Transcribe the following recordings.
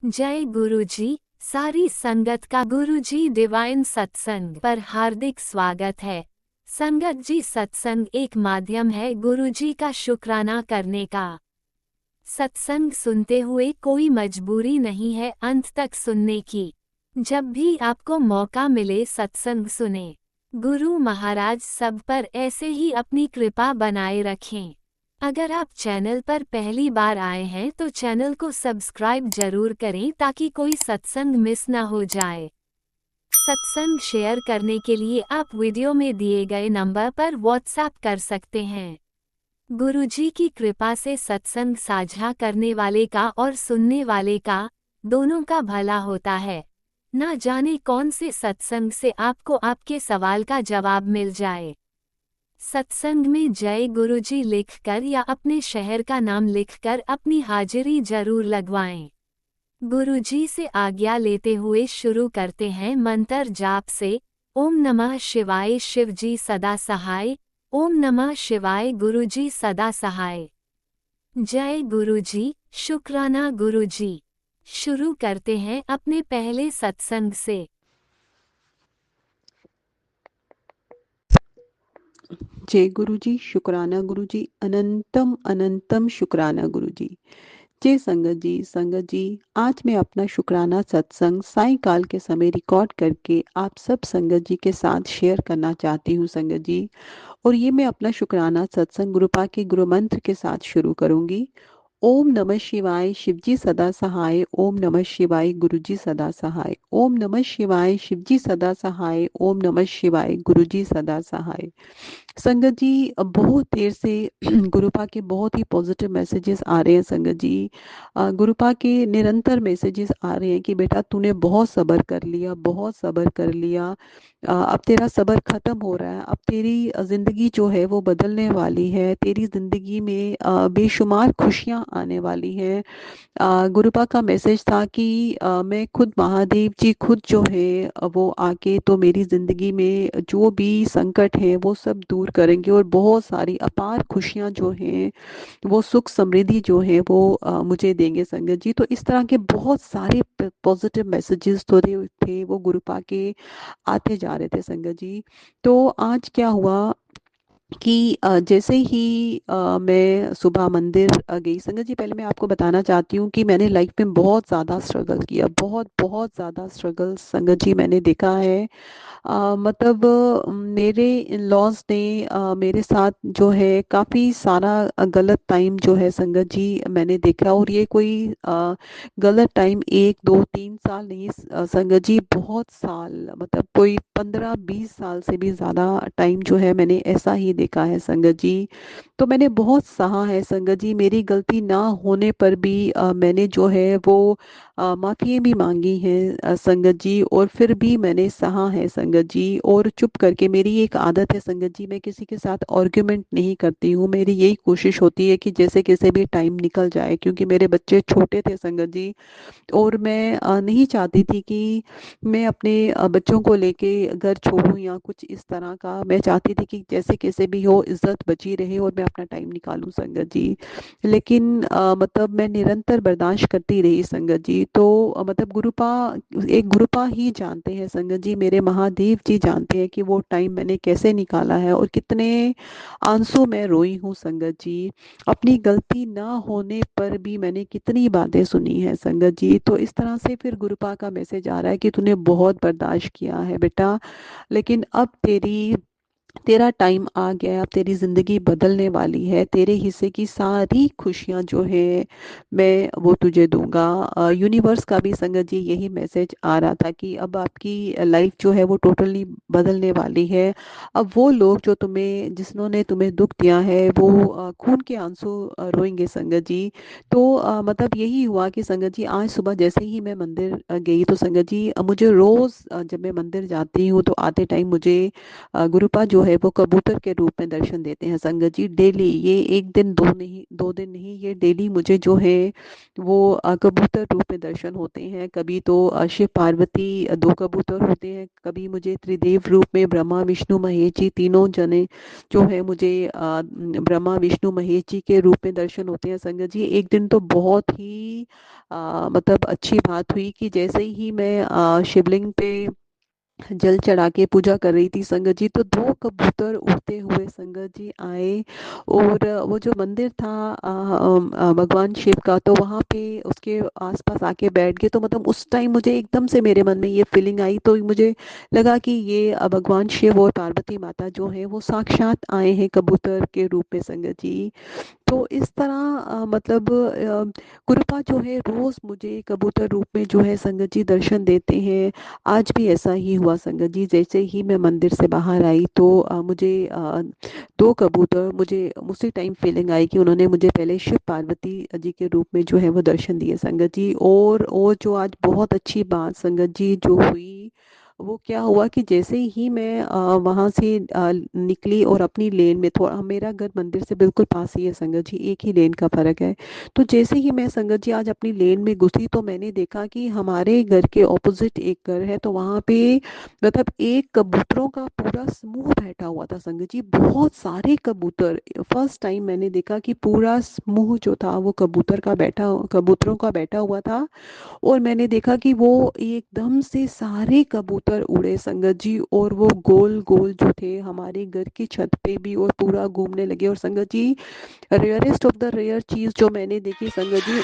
जय गुरुजी। सारी संगत का गुरुजी डिवाइन सत्संग पर हार्दिक स्वागत है। संगत जी, सत्संग एक माध्यम है गुरुजी का शुक्राना करने का। सत्संग सुनते हुए कोई मजबूरी नहीं है अंत तक सुनने की। जब भी आपको मौका मिले सत्संग सुने। गुरु महाराज सब पर ऐसे ही अपनी कृपा बनाए रखें। अगर आप चैनल पर पहली बार आए हैं तो चैनल को सब्सक्राइब जरूर करें ताकि कोई सत्संग मिस ना हो जाए। सत्संग शेयर करने के लिए आप वीडियो में दिए गए नंबर पर व्हाट्सएप कर सकते हैं। गुरुजी की कृपा से सत्संग साझा करने वाले का और सुनने वाले का, दोनों का भला होता है। ना जाने कौन से सत्संग से आपको आपके सवाल का जवाब मिल जाए। सत्संग में जय गुरुजी लिखकर या अपने शहर का नाम लिखकर अपनी हाजिरी जरूर लगवाएं। गुरुजी से आज्ञा लेते हुए शुरू करते हैं मंत्र जाप से। ओम नमः शिवाय शिवजी सदा सहाय। ओम नमः शिवाय गुरुजी सदा सहाय। जय गुरुजी, शुक्राना गुरुजी। शुरू करते हैं अपने पहले सत्संग से। जय गुरुजी, शुक्राना गुरुजी, अनंतम अनंतम शुक्राना गुरुजी। जय संगत जी, आज मैं अपना शुक्राना सत्संग सायंकाल के समय रिकॉर्ड करके आप सब संगत जी के साथ शेयर करना चाहती हूँ संगत जी। और ये मैं अपना शुक्राना सत्संग गुरुपा के गुरु मंत्र के साथ शुरू करूंगी। ओम नमः शिवाय शिवजी सदा सहाय। ओम नमः शिवाय गुरुजी सदा सहाय। ओम नमः शिवाय शिवजी सदा सहाय। ओम नमः शिवाय गुरुजी सदा सहाय। संगत जी, अब बहुत देर से गुरुपा के बहुत ही पॉजिटिव मैसेजेस आ रहे हैं संगत जी। गुरुपा के निरंतर मैसेजेस आ रहे हैं कि बेटा तूने बहुत सब्र कर लिया, बहुत सब्र कर लिया। अब तेरा सब्र खत्म हो रहा है। अब तेरी जिंदगी जो है वो बदलने वाली है। तेरी जिंदगी में बेशुमार खुशियां आने वाली हैं। गुरुपा का मैसेज था कि मैं खुद महादेव जी खुद जो है वो आके तो मेरी ज़िंदगी में जो भी संकट है वो सब दूर करेंगे और बहुत सारी अपार खुशियाँ जो हैं वो सुख समृद्धि जो है वो मुझे देंगे संगत जी। तो इस तरह के बहुत सारे पॉजिटिव मैसेजेस तो थे वो गुरुपा के आते जा रहे थे संगत जी। तो आज क्या हुआ कि जैसे ही मैं सुबह मंदिर गई संगत जी। पहले मैं आपको बताना चाहती हूँ कि मैंने लाइफ में बहुत ज़्यादा स्ट्रगल किया, बहुत बहुत ज़्यादा स्ट्रगल संगत जी मैंने देखा है। मतलब मेरे इन लॉज ने मेरे साथ जो है काफ़ी सारा गलत टाइम जो है संगत जी मैंने देखा। और ये कोई गलत टाइम 1 2 3 साल नहीं संगत जी, बहुत साल, मतलब कोई 15 20 साल से भी ज़्यादा टाइम जो है मैंने ऐसा ही देखा है संगत जी। तो मैंने बहुत सहा है संगत जी। मेरी गलती ना होने पर भी मैंने जो है वो माफ़ी भी मांगी हैं संगत जी। और फिर भी मैंने सहा है संगत जी और चुप करके। मेरी एक आदत है संगत जी, मैं किसी के साथ आर्ग्यूमेंट नहीं करती हूँ। मेरी यही कोशिश होती है कि जैसे कैसे भी टाइम निकल जाए, क्योंकि मेरे बच्चे छोटे थे संगत जी। और मैं नहीं चाहती थी कि मैं अपने बच्चों को लेके घर छोड़ूं या कुछ इस तरह का। मैं चाहती थी कि जैसे कैसे भी हो इज्जत बची रहे और मैं अपना टाइम निकालूं संगत जी। लेकिन मतलब मैं निरंतर बर्दाश्त करती रही संगत जी। तो मतलब गुरुपा, एक गुरुपा ही जानते हैं संगत जी, मेरे महादेव जी जानते हैं कि वो टाइम मैंने कैसे निकाला है और कितने आंसू मैं रोई हूँ संगत जी। अपनी गलती ना होने पर भी मैंने कितनी बातें सुनी है संगत जी। तो इस तरह से फिर गुरुपा का मैसेज आ रहा है कि तूने बहुत बर्दाश्त किया है बेटा, लेकिन अब तेरा टाइम आ गया है। अब तेरी ज़िंदगी बदलने वाली है। तेरे हिस्से की सारी खुशियाँ जो है मैं वो तुझे दूंगा। यूनिवर्स का भी संगत जी यही मैसेज आ रहा था कि अब आपकी लाइफ जो है वो टोटली बदलने वाली है। अब वो लोग जो जिन्होंने तुम्हें दुख दिया है वो खून के आंसू रोएंगे संगत जी। तो मतलब यही हुआ कि संगत जी आज सुबह जैसे ही मैं मंदिर गई तो संगत जी मुझे रोज़ जब मैं मंदिर जाती हूँ तो आते टाइम मुझे गुरुपा जो है वो कबूतर के रूप में दर्शन देते हैं संगत जी। डेली, ये एक दिन दो नहीं, 2 दिन नहीं, ये डेली मुझे जो है वो कबूतर रूप में दर्शन होते हैं। कभी तो शिव पार्वती दो कबूतर होते हैं, कभी मुझे त्रिदेव रूप में ब्रह्मा विष्णु महेश जी तीनों जने जो है मुझे ब्रह्मा विष्णु महेश जी के रूप में दर्शन होते हैं संगत जी। एक दिन तो बहुत ही मतलब अच्छी बात हुई कि जैसे ही मैं शिवलिंग पे जल चढ़ा के पूजा कर रही थी संगत जी, तो दो कबूतर उड़ते हुए संगत जी आए। और वो जो मंदिर था भगवान शिव का, तो वहाँ पे उसके आसपास आके बैठ गए। तो मतलब उस टाइम मुझे एकदम से मेरे मन में ये फीलिंग आई, तो मुझे लगा कि ये भगवान शिव और पार्वती माता जो है वो साक्षात आए हैं कबूतर के रूप में संगत जी। तो इस तरह मतलब कृपा जो है रोज मुझे कबूतर रूप में जो है संगत जी दर्शन देते हैं। आज भी ऐसा ही हुआ संगत जी। जैसे ही मैं मंदिर से बाहर आई तो मुझे दो कबूतर, मुझे उसी टाइम फीलिंग आई कि उन्होंने मुझे पहले शिव पार्वती जी के रूप में जो है वो दर्शन दिए संगत जी। और जो आज बहुत अच्छी बात संगत जी जो हुई, वो क्या हुआ कि जैसे ही मैं वहां से निकली और अपनी लेन में, थोड़ा मेरा घर मंदिर से बिल्कुल पास ही है संगत जी, एक ही लेन का फर्क है। तो जैसे ही मैं संगत जी आज अपनी लेन में घुसी, तो मैंने देखा कि हमारे घर के ऑपोजिट एक घर है, तो वहां पे मतलब एक कबूतरों का पूरा समूह बैठा हुआ था संगत जी, बहुत सारे कबूतर। फर्स्ट टाइम मैंने देखा कि पूरा समूह जो था वो कबूतरों का बैठा हुआ था। और मैंने देखा कि वो एकदम से सारे कबूतर उड़े संगत जी, और वो गोल गोल जो थे हमारे घर की छत पे भी और पूरा घूमने लगे। और संगत जी, रेयरेस्ट ऑफ द रेयर चीज जो मैंने देखी संगत जी,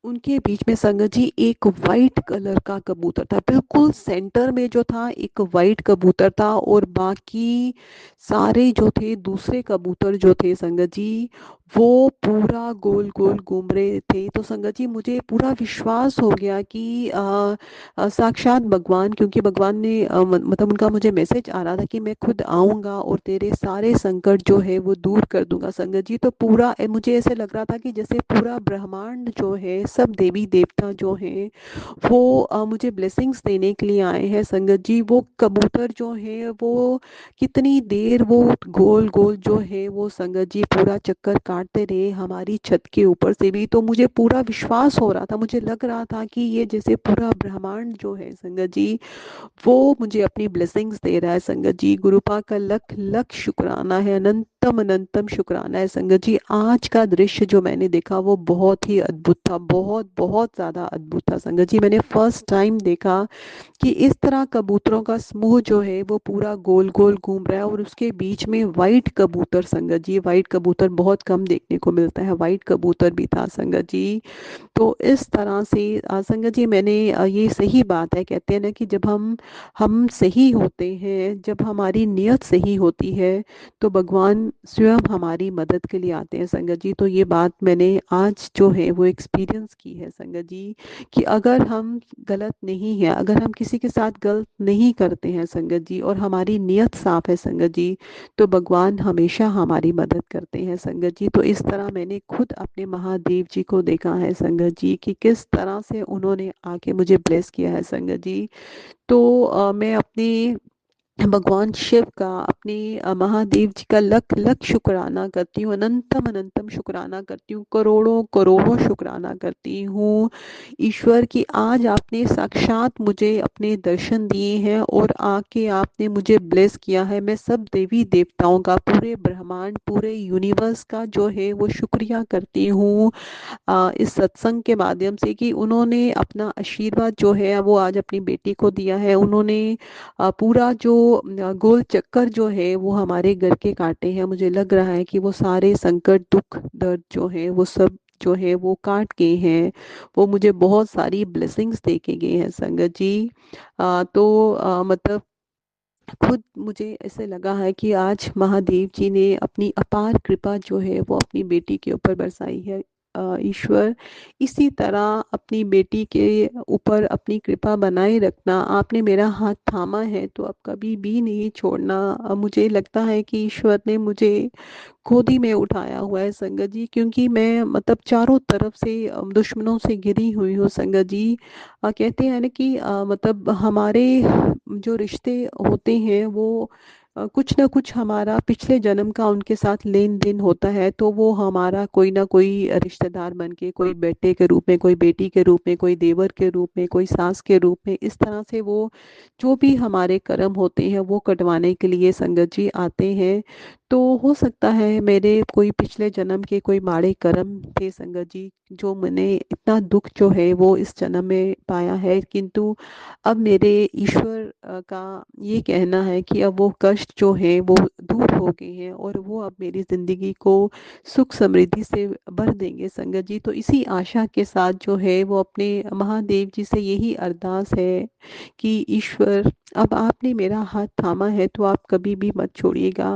उनके बीच में संगत जी एक वाइट कलर का कबूतर था, बिल्कुल सेंटर में जो था एक वाइट कबूतर था। और बाकी सारे जो थे दूसरे कबूतर जो थे संगत जी, वो पूरा गोल गोल घूम रहे थे। तो संगत जी मुझे पूरा विश्वास हो गया कि साक्षात भगवान, क्योंकि भगवान ने मतलब उनका मुझे मैसेज आ रहा था कि मैं खुद आऊंगा और तेरे सारे संकट जो है वो दूर कर दूंगा संगत जी। तो पूरा मुझे ऐसे लग रहा था कि जैसे पूरा ब्रह्मांड जो है, सब देवी देवता जो हैं वो मुझे ब्लेसिंग्स देने के लिए आए हैं संगत जी। वो कबूतर जो है वो कितनी देर वो गोल गोल जो है वो संगत जी पूरा चक्कर काटते रहे हमारी छत के ऊपर से भी। तो मुझे पूरा विश्वास हो रहा था, मुझे लग रहा था कि ये जैसे पूरा ब्रह्मांड जो है संगत जी वो मुझे अपनी ब्लेसिंग्स दे रहा है संगत जी। गुरुपा का लख लख शुक्राना है, अनंतम अनंतम शुक्राना है संगत जी। आज का दृश्य जो मैंने देखा वो बहुत ही अद्भुत था, बहुत बहुत ज्यादा अद्भुत था संगत जी। मैंने फर्स्ट टाइम देखा कि इस तरह कबूतरों का समूह जो है वो पूरा गोल गोल घूम रहा है, और उसके बीच में वाइट कबूतर संगत जी, वाइट कबूतर बहुत कम देखने को मिलता है, वाइट कबूतर भी था संगत जी। तो इस तरह से संगत जी मैंने ये सही बात है, कहते हैं ना कि जब हम सही होते हैं, जब हमारी नियत सही होती है, तो भगवान स्वयं हमारी मदद के लिए आते हैं संगत जी। तो ये बात मैंने आज जो है वो एक्सपीरियंस की है संगत जी, कि अगर हम गलत नहीं है, अगर हम किसी के साथ गलत नहीं करते हैं संगत जी, और हमारी नियत साफ है संगत जी, तो भगवान हमेशा हमारी मदद करते हैं संगत जी। तो इस तरह मैंने खुद अपने महादेव जी को देखा है संगत जी कि किस तरह से उन्होंने आके मुझे ब्लेस किया है संगत जी। तो मैं अपनी भगवान शिव का, अपने महादेव जी का लख लख शुक्राना करती हूँ, अनंतम अनंतम शुक्राना करती हूँ, करोड़ों करोड़ों शुक्राना करती हूँ ईश्वर की। आज आपने साक्षात मुझे अपने दर्शन दिए हैं और आके आपने मुझे ब्लेस किया है। मैं सब देवी देवताओं का, पूरे ब्रह्मांड, पूरे यूनिवर्स का जो है वो शुक्रिया करती हूँ इस सत्संग के माध्यम से, कि उन्होंने अपना आशीर्वाद जो है वो आज अपनी बेटी को दिया है। उन्होंने पूरा जो गोल चक्कर जो है वो हमारे घर के काटे हैं। मुझे लग रहा है कि वो सारे संकट दुख दर्द जो है वो सब जो है वो काट गए हैं। वो मुझे बहुत सारी ब्लेसिंग्स दे के गए हैं संगत जी। तो मतलब खुद मुझे ऐसे लगा है कि आज महादेव जी ने अपनी अपार कृपा जो है वो अपनी बेटी के ऊपर बरसाई है। ईश्वर इसी तरह अपनी बेटी के ऊपर अपनी कृपा बनाए रखना। आपने मेरा हाथ थामा है तो अब कभी भी नहीं छोड़ना। मुझे लगता है कि ईश्वर ने मुझे गोदी में उठाया हुआ है संगत जी, क्योंकि मैं मतलब चारों तरफ से दुश्मनों से घिरी हुई हूँ संगत जी। कहते हैं ना कि मतलब हमारे जो रिश्ते होते हैं वो कुछ ना कुछ हमारा पिछले जन्म का उनके साथ लेन देन होता है, तो वो हमारा कोई ना कोई रिश्तेदार बन के, कोई बेटे के रूप में, कोई बेटी के रूप में, कोई देवर के रूप में, कोई सास के रूप में, इस तरह से वो जो भी हमारे कर्म होते हैं वो कटवाने के लिए संगत जी आते हैं। तो हो सकता है मेरे कोई पिछले जन्म के कोई माड़े कर्म थे संगत जी, जो मैंने इतना दुख जो है वो इस जन्म में पाया है, किंतु अब मेरे ईश्वर का ये कहना है कि अब वो कष्ट जो है वो दूर हो गए हैं और वो अब मेरी ज़िंदगी को सुख समृद्धि से भर देंगे संगत जी। तो इसी आशा के साथ जो है वो अपने महादेव जी से यही अरदास है कि ईश्वर अब आपने मेरा हाथ थामा है तो आप कभी भी मत छोड़िएगा।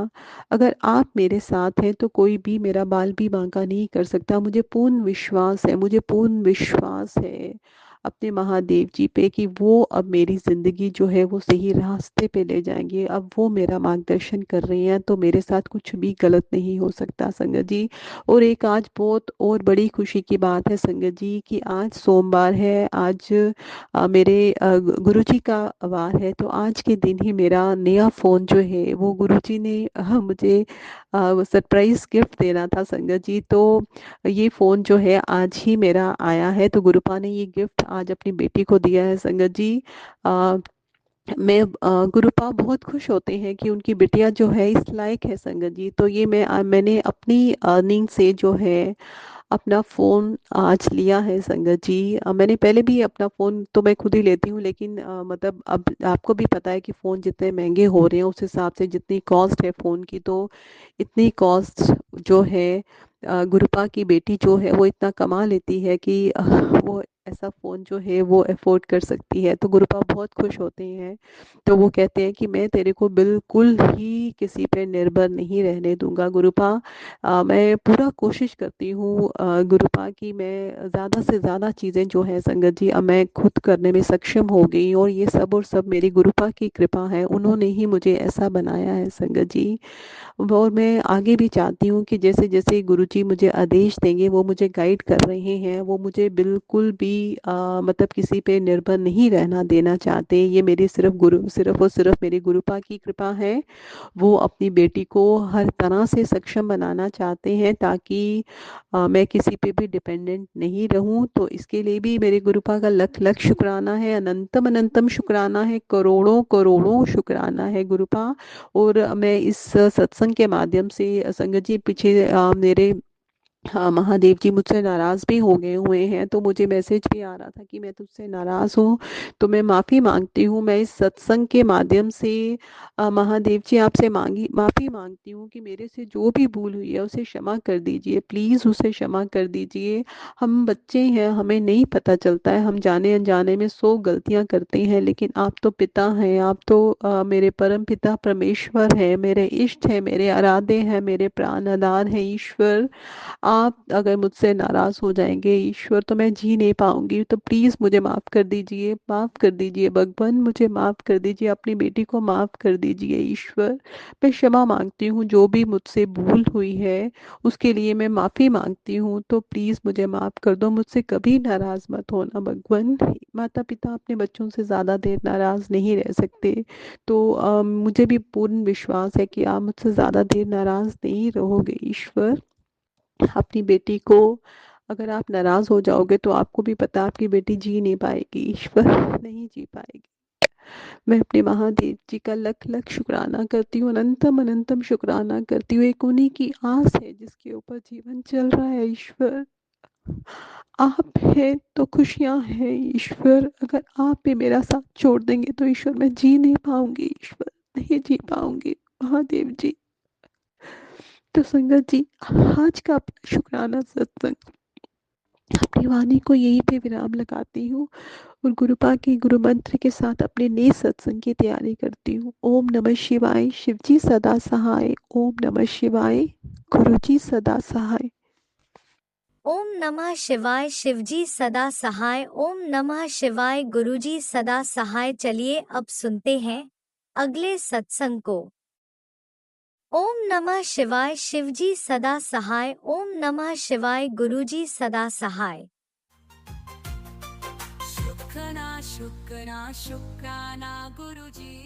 अगर आप मेरे साथ हैं तो कोई भी मेरा बाल भी बांका नहीं कर सकता। मुझे पूर्ण विश्वास है, मुझे पूर्ण विश्वास है अपने महादेव जी पे कि वो अब मेरी ज़िंदगी जो है वो सही रास्ते पे ले जाएंगे। अब वो मेरा मार्गदर्शन कर रही हैं तो मेरे साथ कुछ भी गलत नहीं हो सकता संगत जी। और एक आज बहुत और बड़ी खुशी की बात है संगत जी कि आज सोमवार है। आज मेरे गुरुजी का वार है, तो आज के दिन ही मेरा नया फ़ोन जो है वो गुरुजी ने मुझे सरप्राइज गिफ्ट देना था संगत जी। तो ये फ़ोन जो है आज ही मेरा आया है, तो गुरुपा ने ये गिफ्ट आज अपनी बेटी को दिया है संगत जी। अ, गुरुपा बहुत खुश होते हैं कि उनकी बिटिया जो है इस लायक है संगत जी। तो ये मैंने अपनी अर्निंग से जो है अपना फ़ोन आज लिया है संगत जी। मैंने पहले भी अपना फ़ोन तो मैं खुद ही लेती हूँ, लेकिन मतलब अब आपको भी पता है कि फ़ोन जितने महंगे हो रहे हैं उस हिसाब से जितनी कॉस्ट है फ़ोन की, तो इतनी कॉस्ट जो है गुरुपा की बेटी जो है वो इतना कमा लेती है कि वो ऐसा फ़ोन जो है वो अफोर्ड कर सकती है। तो गुरुपा बहुत खुश होते हैं। तो वो कहते हैं कि मैं तेरे को बिल्कुल ही किसी पे निर्भर नहीं रहने दूंगा गुरुपा। मैं पूरा कोशिश करती हूँ गुरुपा की मैं ज़्यादा से ज़्यादा चीज़ें जो है संगत जी अब मैं खुद करने में सक्षम हो गई, और ये सब और सब मेरी गुरुपा की कृपा है। उन्होंने ही मुझे ऐसा बनाया है संगत जी। और मैं आगे भी चाहती हूँ कि जैसे जैसे गुरुजी मुझे आदेश देंगे, वो मुझे गाइड कर रहे हैं, वो मुझे बिल्कुल भी मतलब किसी पे निर्भर नहीं रहना देना चाहते। ये मेरी सिर्फ और सिर्फ मेरी गुरुपा की कृपा है। वो अपनी बेटी को हर तरह से सक्षम बनाना चाहते हैं ताकि मैं किसी पे भी डिपेंडेंट नहीं रहूं। तो इसके लिए भी मेरे गुरुपा का लख लख शुक्राना है, अनंतम अनंतम शुक्राना है, करोड़ों करोड़ों शुक्राना है गुरुपा। और मैं इस सत्संग के माध्यम से संगत जी पीछे मेरे हाँ महादेव जी मुझसे नाराज भी हो गए हुए हैं, तो मुझे मैसेज भी आ रहा था कि मैं तुझसे नाराज हूँ। तो मैं माफ़ी मांगती हूँ, मैं इस सत्संग के माध्यम से महादेव जी आपसे माफ़ी मांगती हूँ कि मेरे से जो भी भूल हुई है उसे क्षमा कर दीजिए, प्लीज़ उसे क्षमा कर दीजिए। हम बच्चे हैं, हमें नहीं पता चलता है, हम जाने अनजाने में 100 गलतियाँ करते हैं, लेकिन आप तो पिता हैं, आप तो मेरे परम पिता परमेश्वर हैं, मेरे इष्ट हैं, मेरे आराध्य हैं, मेरे प्राण आधार हैं ईश्वर। आप अगर मुझसे नाराज हो जाएंगे ईश्वर तो मैं जी नहीं पाऊंगी। तो प्लीज मुझे माफ कर दीजिए, माफ कर दीजिए भगवान, मुझे माफ कर दीजिए, अपनी बेटी को माफ कर दीजिए ईश्वर। मैं क्षमा मांगती हूँ, जो भी मुझसे भूल हुई है उसके लिए मैं माफी मांगती हूँ। तो प्लीज मुझे माफ कर दो, मुझसे कभी नाराज मत होना भगवान। माता पिता अपने बच्चों से ज्यादा देर नाराज नहीं रह सकते। तो मुझे भी पूर्ण विश्वास है कि आप मुझसे ज्यादा देर नाराज नहीं रहोगे ईश्वर। अपनी बेटी को अगर आप नाराज हो जाओगे तो आपको भी पता आपकी बेटी जी नहीं पाएगी ईश्वर, नहीं जी पाएगी। मैं अपने महादेव जी का लख लख शुक्राना करती हूँ, अनंतम अनंतम शुक्राना करती हूँ। एक उन्हीं की आस है जिसके ऊपर जीवन चल रहा है ईश्वर। आप हैं तो खुशियाँ हैं ईश्वर, अगर आप भी मेरा साथ छोड़ देंगे तो ईश्वर मैं जी नहीं पाऊंगी ईश्वर, नहीं जी पाऊंगी महादेव जी। तो संगत जी आज का अपना शुक्राना सत्संग अपनी वाणी को यहीं पे विराम लगाती हूँ और गुरुपा के गुरु मंत्र के साथ अपने नए सत्संग की तैयारी करती हूँ। ओम नमः शिवाय, शिवजी सदा सहाय। ओम नमः शिवाय, गुरुजी सदा सहाय। ओम नमः शिवाय शिवजी सदा सहाय। ओम नमः शिवाय गुरुजी सदा सहाय। चलिए अब सुनते हैं अगले सत्संग को। ओम नमः शिवाय शिवजी सदा सहाय। ओम नमः शिवाय गुरुजी सदा सहाय। शुक्राना गुरुजी।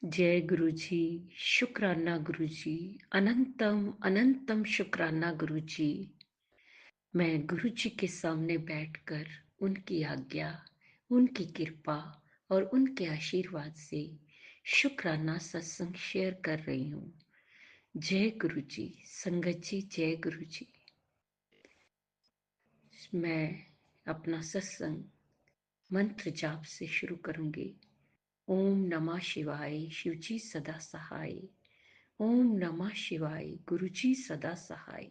जय गुरु जी, शुक्राना गुरु जी, अनंतम अनंतम शुक्राना गुरु जी। मैं गुरु जी के सामने बैठकर उनकी आज्ञा, उनकी कृपा और उनके आशीर्वाद से शुक्राना सत्संग शेयर कर रही हूँ। जय गुरु जी, संगत जी जय गुरु जी। मैं अपना सत्संग मंत्र जाप से शुरू करूंगी। ओम नमः शिवाय शिवजी सदा सहाय। ओम नमः शिवाय गुरुजी सदा सहाय।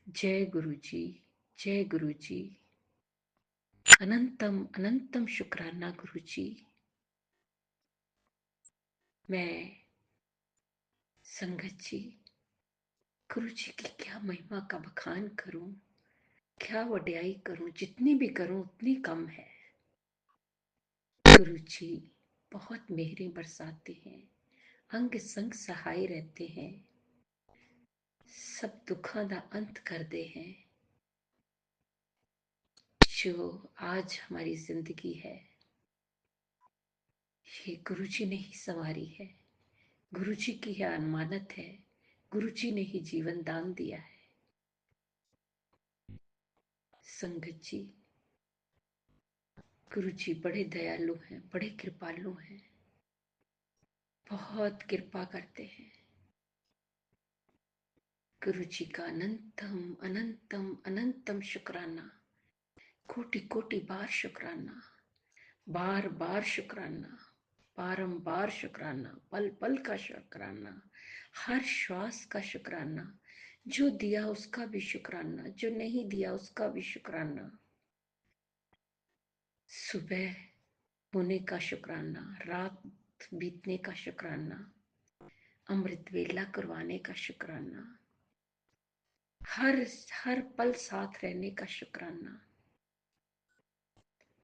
जय गुरु जी, जय गुरु जी, अनंतम अनंतम शुक्राना गुरु जी। मैं संगत जी, गुरु जी की क्या महिमा का बखान करूं, क्या वड्याई करूं, जितनी भी करूं उतनी कम है। गुरु जी बहुत मेहरें बरसाते हैं, अंग संग सहाय रहते हैं, सब दुखों का अंत करते हैं। जो आज हमारी जिंदगी है ये गुरु जी ने ही संवारी है, गुरु जी की यह अमानत है, गुरु जी ने ही जीवन दान दिया है। संगत जी, गुरु जी बड़े दयालु हैं, बड़े कृपालु हैं, बहुत कृपा करते हैं। गुरु जी का अनंतम अनंतम अनंतम शुक्राना, कोटि कोटि बार शुक्राना, बार बार शुक्राना, बारंबार शुक्राना, पल पल का शुक्राना, हर श्वास का शुक्राना, जो दिया उसका भी शुक्राना, जो नहीं दिया उसका भी शुक्राना। सुबह होने का शुक्राना, रात बीतने का शुक्राना, अमृत वेला करवाने का शुक्राना, हर हर पल साथ रहने का शुक्राना,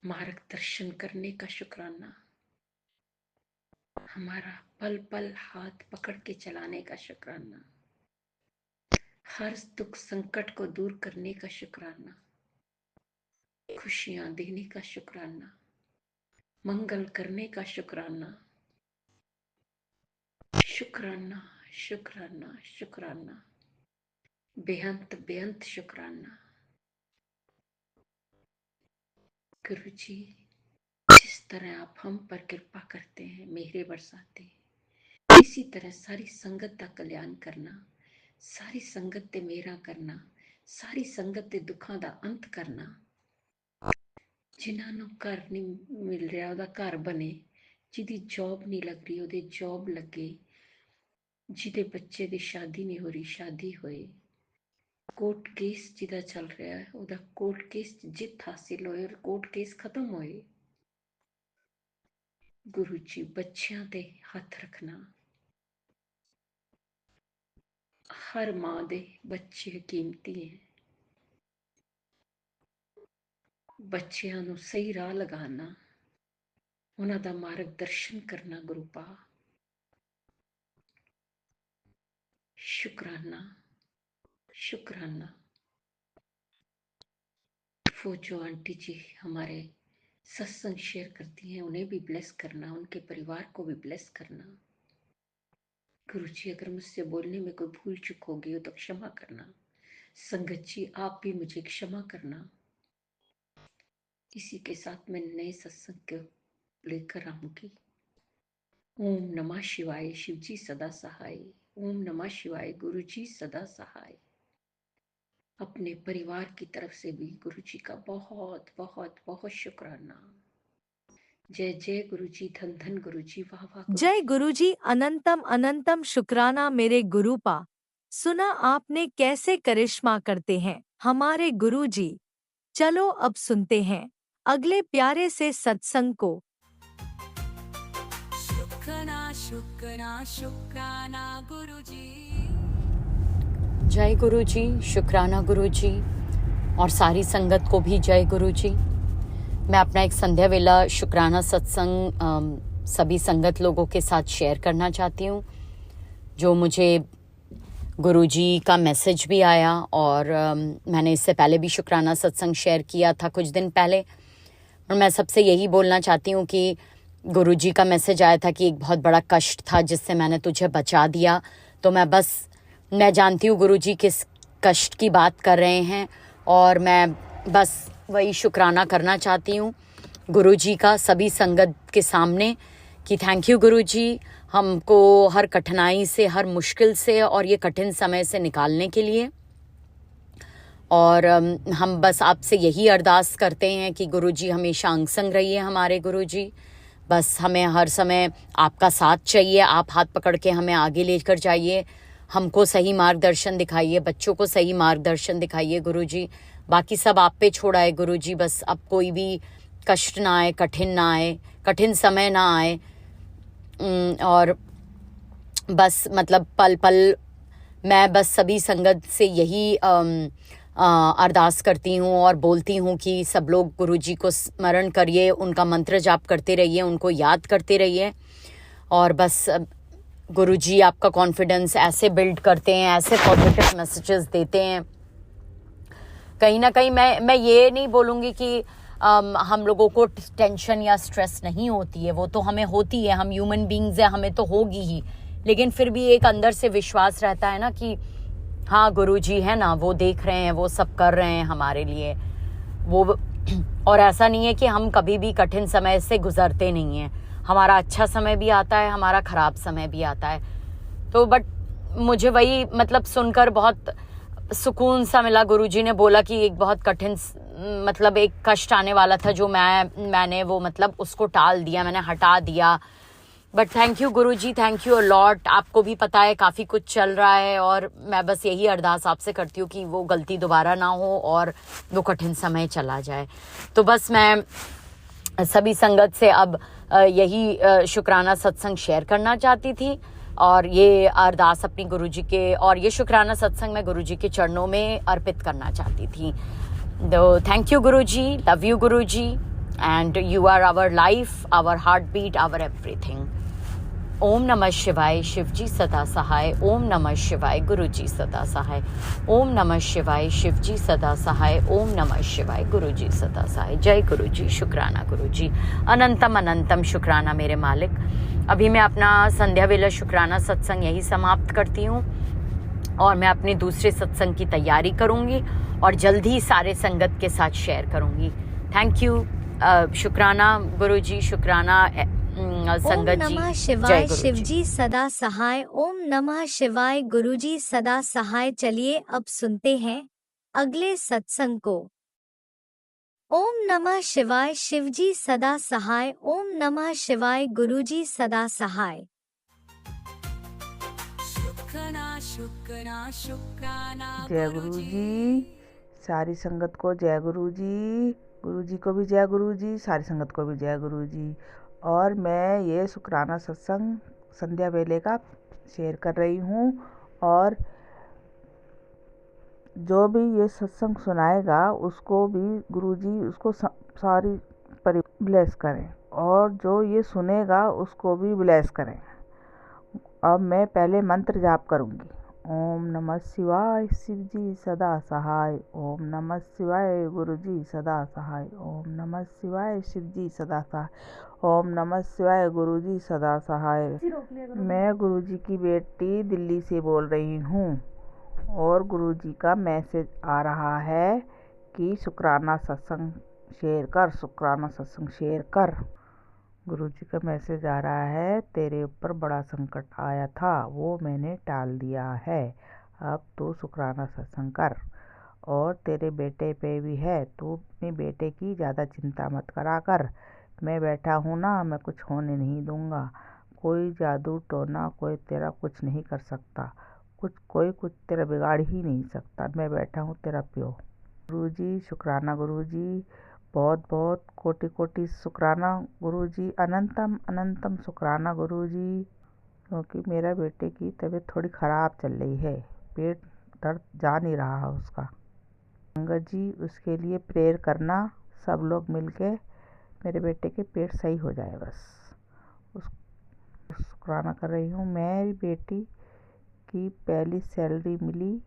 मार्गदर्शन करने का शुक्राना, हमारा पल पल हाथ पकड़ के चलाने का शुक्राना, हर दुख संकट को दूर करने का शुक्राना, खुशियां देने का शुक्राना, मंगल करने का शुक्राना, शुक्राना शुक्राना शुक्राना, बेअंत बेअंत शुक्राना। गुरु जी जिस तरह आप हम पर कृपा करते हैं, मेहरे बरसाते हैं, इसी तरह सारी संगत का कल्याण करना, सारी संगत ते मेरा करना, सारी संगत ते दुखों का अंत करना। जिन्होंने घर नहीं मिल रहा ਉਹਦਾ घर बने, जिदी जॉब नहीं लग रही ਉਹਦੇ जॉब लगे, जिदे बच्चे दी शादी नहीं हो रही शादी होए, कोर्ट केस जिदा चल रहा है ਉਹਦਾ कोर्ट केस जित हासिल होए और कोर्ट केस खत्म होए। गुरु जी बच्चियां ते हथ रखना, हर मां दे बच्चे कीमती हैं, बच्चियां नू सही राह लगाना, उन्हां दा मार्गदर्शन करना। गुरु पा शुक्राना शुक्राना। फौजो आंटी जी हमारे सत्संग शेयर करती हैं, उन्हें भी ब्लेस करना, उनके परिवार को भी ब्लेस करना। गुरु जी अगर मुझसे बोलने में कोई भूल चूक होगी हो तो क्षमा करना। संगत जी आप भी मुझे क्षमा करना। इसी के साथ मैं नए सत्संग को लेकर आऊंगी। ओम नमः शिवाय शिवजी सदा सहाय। ओम नमः शिवाय गुरु जी सदा सहाय। अपने परिवार की तरफ से भी गुरु जी का बहुत बहुत बहुत शुक्राना। जय जय गुरु जी, धन धन गुरु जी, वाह वाह गुरु जय जी। गुरुजी, अनंतम अनंतम शुक्राना मेरे गुरुपा। सुना आपने कैसे करिश्मा करते हैं हमारे गुरुजी। चलो अब सुनते हैं अगले प्यारे से सत्संग को। शुक्राना शुक्राना गुरुजी। जय गुरु जी, शुक्राना गुरु जी और सारी संगत को भी जय गुरु जी। मैं अपना एक संध्या वेला शुक्राना सत्संग सभी संगत लोगों के साथ शेयर करना चाहती हूँ। जो मुझे गुरु जी का मैसेज भी आया और मैंने इससे पहले भी शुक्राना सत्संग शेयर किया था कुछ दिन पहले। और मैं सबसे यही बोलना चाहती हूँ कि गुरु जी का मैसेज आया था कि एक बहुत बड़ा कष्ट था जिससे मैंने तुझे बचा दिया। तो मैं जानती हूँ गुरु जी किस कष्ट की बात कर रहे हैं और मैं बस वही शुक्राना करना चाहती हूँ गुरु जी का सभी संगत के सामने कि थैंक यू गुरु जी, हमको हर कठिनाई से, हर मुश्किल से और ये कठिन समय से निकालने के लिए। और हम बस आपसे यही अरदास करते हैं कि गुरु जी हमेशा अंग संग रहिए हमारे गुरु जी। बस हमें हर समय आपका साथ चाहिए, आप हाथ पकड़ के हमें आगे लेकर जाइए, हमको सही मार्गदर्शन दिखाइए, बच्चों को सही मार्गदर्शन दिखाइए गुरु जी। बाकी सब आप पे छोड़ा है गुरु जी। बस अब कोई भी कष्ट ना आए, कठिन समय ना आए। और बस मतलब पल पल मैं बस सभी संगत से यही अरदास करती हूँ और बोलती हूँ कि सब लोग गुरु जी को स्मरण करिए, उनका मंत्र जाप करते रहिए, उनको याद करते रहिए। और बस गुरु जी आपका कॉन्फिडेंस ऐसे बिल्ड करते हैं, ऐसे पॉजिटिव मैसेजेस देते हैं। कहीं ना कहीं मैं ये नहीं बोलूँगी कि हम लोगों को टेंशन या स्ट्रेस नहीं होती है, वो तो हमें होती है, हम ह्यूमन बीइंग्स हैं, हमें तो होगी ही। लेकिन फिर भी एक अंदर से विश्वास रहता है ना कि हाँ गुरुजी है ना, वो देख रहे हैं, वो सब कर रहे हैं हमारे लिए वो। और ऐसा नहीं है कि हम कभी भी कठिन समय से गुजरते नहीं हैं, हमारा अच्छा समय भी आता है, हमारा खराब समय भी आता है। तो बट मुझे वही मतलब सुनकर बहुत सुकून सा मिला। गुरुजी ने बोला कि एक बहुत कठिन मतलब एक कष्ट आने वाला था जो मैंने वो मतलब उसको टाल दिया, मैंने हटा दिया। But thank you Guruji, thank you a lot. आपको भी पता है काफ़ी कुछ चल रहा है और मैं बस यही अरदास आपसे करती हूँ कि वो गलती दोबारा ना हो और वो कठिन समय चला जाए। तो बस मैं सभी संगत से अब यही शुक्राना सत्संग शेयर करना चाहती थी और ये अरदास अपनी गुरुजी के और ये शुक्राना सत्संग मैं गुरुजी के चरणों में अर्पित करना चाहती थी। तो thank you Guruji, love you Guruji, and you are our life, our heartbeat, our everything. ओम नमः शिवाय, शिवजी सदा सहाय। ओम नमः शिवाय, गुरुजी सदा सहाय। ओम नमः शिवाय, शिवजी सदा सहाय। ओम नमः शिवाय, गुरुजी सदा सहाय। जय गुरुजी, शुक्राना गुरुजी, अनंतम अनंतम शुक्राना मेरे मालिक। अभी मैं अपना संध्या वेला शुक्राना सत्संग यही समाप्त करती हूँ और मैं अपने दूसरे सत्संग की तैयारी करूँगी और जल्द ही सारे संगत के साथ शेयर करूँगी। थैंक यू शुक्राना गुरुजी, शुक्राना संगत जी। ओम नमः शिवाय, शिवजी सदा सहाय। ओम नमः शिवाय, गुरुजी सदा सहाय। चलिए अब सुनते हैं अगले सत्संग को। ओम नमः शिवाय, शिवजी सदा सहाय। ओम नमः शिवाय, गुरुजी सदा सहाय। शुक्राना जय गुरु जी, सारी संगत को जय गुरु जी, गुरु जी को भी जय गुरु जी, सारी संगत को भी जय गुरु जी। और मैं ये शुक्राना सत्संग संध्या वेले का शेयर कर रही हूँ और जो भी ये सत्संग सुनाएगा उसको भी गुरु जी उसको सारी ब्लेस करें और जो ये सुनेगा उसको भी ब्लेस करें। अब मैं पहले मंत्र जाप करूँगी। ओम नमः शिवाय, शिवजी सदा सहाय। ओम नमः शिवाय, गुरुजी सदा सहाय। ओम नमः शिवाय, शिवजी सदा सहाय। ओम नमः शिवाय, गुरुजी सदा सहाय। मैं गुरुजी की बेटी दिल्ली से बोल रही हूँ और गुरुजी का मैसेज आ रहा है कि शुक्राना सत्संग शेयर कर, शुक्राना सत्संग शेयर कर। गुरुजी का मैसेज आ रहा है, तेरे ऊपर बड़ा संकट आया था वो मैंने टाल दिया है, अब तू शुक्राना सत्संग कर। और तेरे बेटे पे भी है, तू अपने बेटे की ज़्यादा चिंता मत करा कर। मैं बैठा हूँ ना, मैं कुछ होने नहीं दूँगा। कोई जादू टोना कोई तेरा कुछ नहीं कर सकता, कोई कुछ तेरा बिगाड़ ही नहीं सकता। मैं बैठा हूँ तेरा प्यो। गुरुजी शुक्राना गुरुजी, बहुत बहुत कोटि कोटि शुक्राना गुरुजी, अनंतम अनंतम शुक्राना गुरुजी। क्योंकि मेरा बेटे की तबीयत थोड़ी ख़राब चल रही है, पेट दर्द जा नहीं रहा उसका। संगत जी उसके लिए प्रेयर करना, सब लोग मिलके मेरे बेटे के पेट सही हो जाए, बस उस शुक्राना कर रही हूँ। मेरी बेटी की पहली सैलरी मिली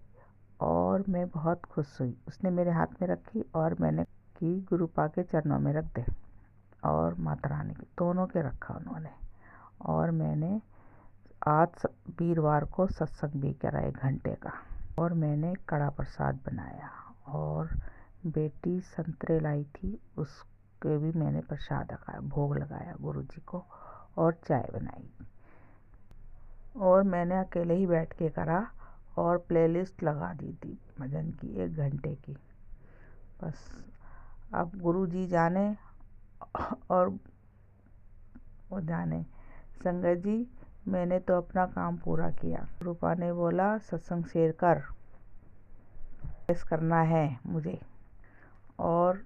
और मैं बहुत खुश हुई। उसने मेरे हाथ में रखी और मैंने कि गुरुपा के चरणों में रख दे, और माता रानी के दोनों के रखा उन्होंने। और मैंने आज वीरवार को सत्संग भी करा 1 घंटे का, और मैंने कड़ा प्रसाद बनाया, और बेटी संतरे लाई थी उसके भी मैंने प्रसाद रखाया, भोग लगाया गुरु जी को, और चाय बनाई। और मैंने अकेले ही बैठ के करा और प्लेलिस्ट लगा दी थी भजन की 1 घंटे की। बस अब गुरु जी जाने और वो जाने। संगत जी मैंने तो अपना काम पूरा किया। रूपा ने बोला सत्संग शेयर कर, ऐसा करना है मुझे, और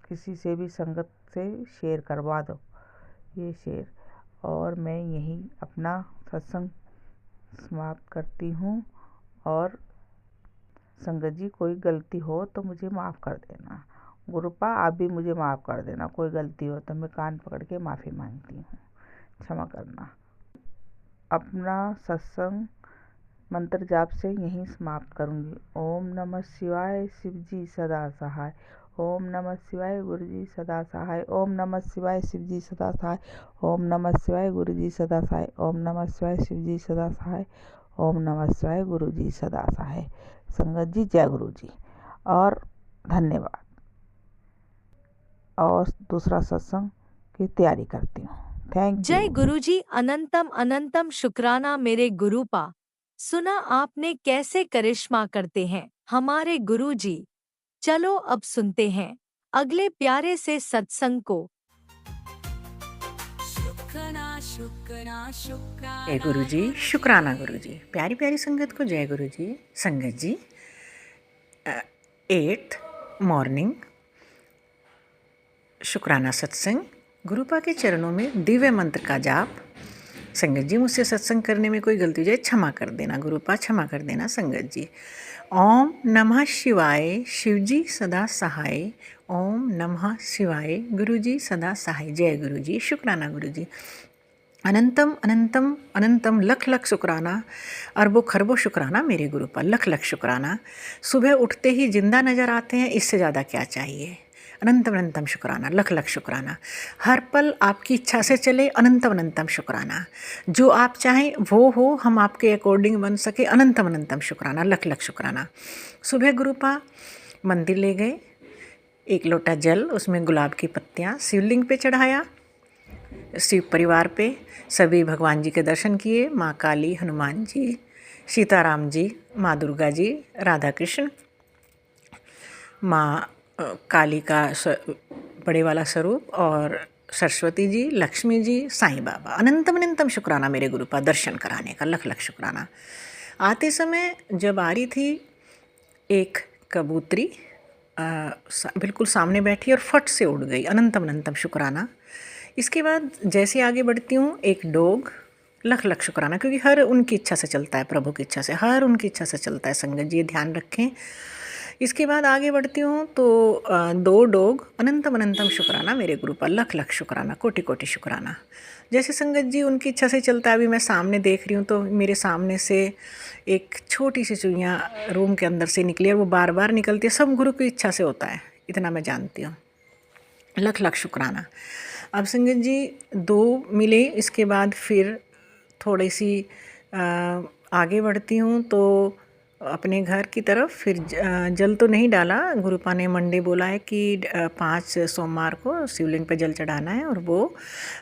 किसी से भी संगत से शेयर करवा दो ये शेयर। और मैं यही अपना सत्संग समाप्त करती हूँ। और संगत जी कोई गलती हो तो मुझे माफ़ कर देना। गुरुपा आप भी मुझे माफ़ कर देना, कोई गलती हो तो मैं कान पकड़ के माफ़ी मांगती हूँ, क्षमा करना। अपना सत्संग मंत्र जाप से यहीं समाप्त करूँगी। ओम नमः शिवाय, शिव जी सदा सहाय। ओम नमः शिवाय, गुरु जी सदा सहाय। ओम नमः शिवाय, शिव जी सदा सहाय। ओम नमः शिवाय, गुरु जी सदा सहाय। ओम नमः शिवाय, शिव जी सदा सहाय। ओम नमः शिवाय, गुरु जी सदा सहाय। संगत जी जय गुरु जी, और धन्यवाद। और दूसरा सत्संग की तैयारी करती हूँ। Thank you. जय गुरुजी, अनंतम अनंतम शुक्राना मेरे गुरुपा। सुना आपने कैसे करिश्मा करते हैं हमारे गुरुजी। चलो अब सुनते हैं अगले प्यारे से सत्संग को। शुक्राना शुक्राना शुक्राना जय गुरु जी, शुक्राना गुरु जी। प्यारी प्यारी संगत को जय गुरु जी। संगत जी 8th मॉर्निंग शुक्राना सत्संग, गुरुपा के चरणों में दिव्य मंत्र का जाप। संगत जी मुझसे सत्संग करने में कोई गलती हो जाए क्षमा कर देना, गुरुपा क्षमा कर देना संगत जी। ओम नमः शिवाय, शिव जी सदा सहाय। ओम नमः शिवाय, गुरु जी सदा सहाय। जय गुरु जी, शुक्राना गुरु जी। अनंतम अनंतम अनंतम लख लख शुक्राना, अरबों खरबों शुक्राना मेरे गुरु पर, लख लख शुक्राना। सुबह उठते ही जिंदा नज़र आते हैं, इससे ज़्यादा क्या चाहिए। अनंतम अनंतम शुक्राना, लख लख शुक्राना। हर पल आपकी इच्छा से चले, अनंतम अनंतम शुक्राना। जो आप चाहें वो हो, हम आपके अकॉर्डिंग बन सके, अनंतम अनंतम शुक्राना, लख लख शुक्राना। सुबह गुरुपा मंदिर ले गए, 1 लोटा जल, उसमें गुलाब की पत्तियाँ, शिवलिंग पे चढ़ाया। शिव परिवार पे सभी भगवान जी के दर्शन किए, माँ काली, हनुमान जी, सीताराम जी, माँ दुर्गा जी, राधा कृष्ण, माँ काली का बड़े वाला स्वरूप, और सरस्वती जी, लक्ष्मी जी, साईं बाबा। अनंतम अनंतम शुक्राना मेरे गुरु पर दर्शन कराने का, लख लख शुक्राना। आते समय जब आ रही थी, एक कबूतरी बिल्कुल सामने बैठी और फट से उड़ गई, अनंतम अनंतम शुक्राना। इसके बाद जैसे आगे बढ़ती हूँ, एक डॉग, लख लख शुक्राना, क्योंकि हर उनकी इच्छा से चलता है, प्रभु की इच्छा से, हर उनकी इच्छा से चलता है। संगत जी ध्यान रखें। इसके बाद आगे बढ़ती हूँ तो 2 डॉग, अनंतम अनंतम शुक्राना मेरे गुरु पर, लख लख शुक्राना, कोटि कोटि शुक्राना। जैसे संगत जी उनकी इच्छा से चलता है। अभी मैं सामने देख रही हूँ तो मेरे सामने से एक छोटी सी चुईयाँ रूम के अंदर से निकली, और वो बार बार निकलती है। सब गुरु की इच्छा से होता है, इतना मैं जानती हूँ, लख लख शुक्राना। अब संगत जी 2 मिले, इसके बाद फिर थोड़ी सी आगे बढ़ती हूँ तो अपने घर की तरफ फिर जल तो नहीं डाला। गुरुपा ने मंडे बोला है कि 5 सोमवार को शिवलिंग पे जल चढ़ाना है, और वो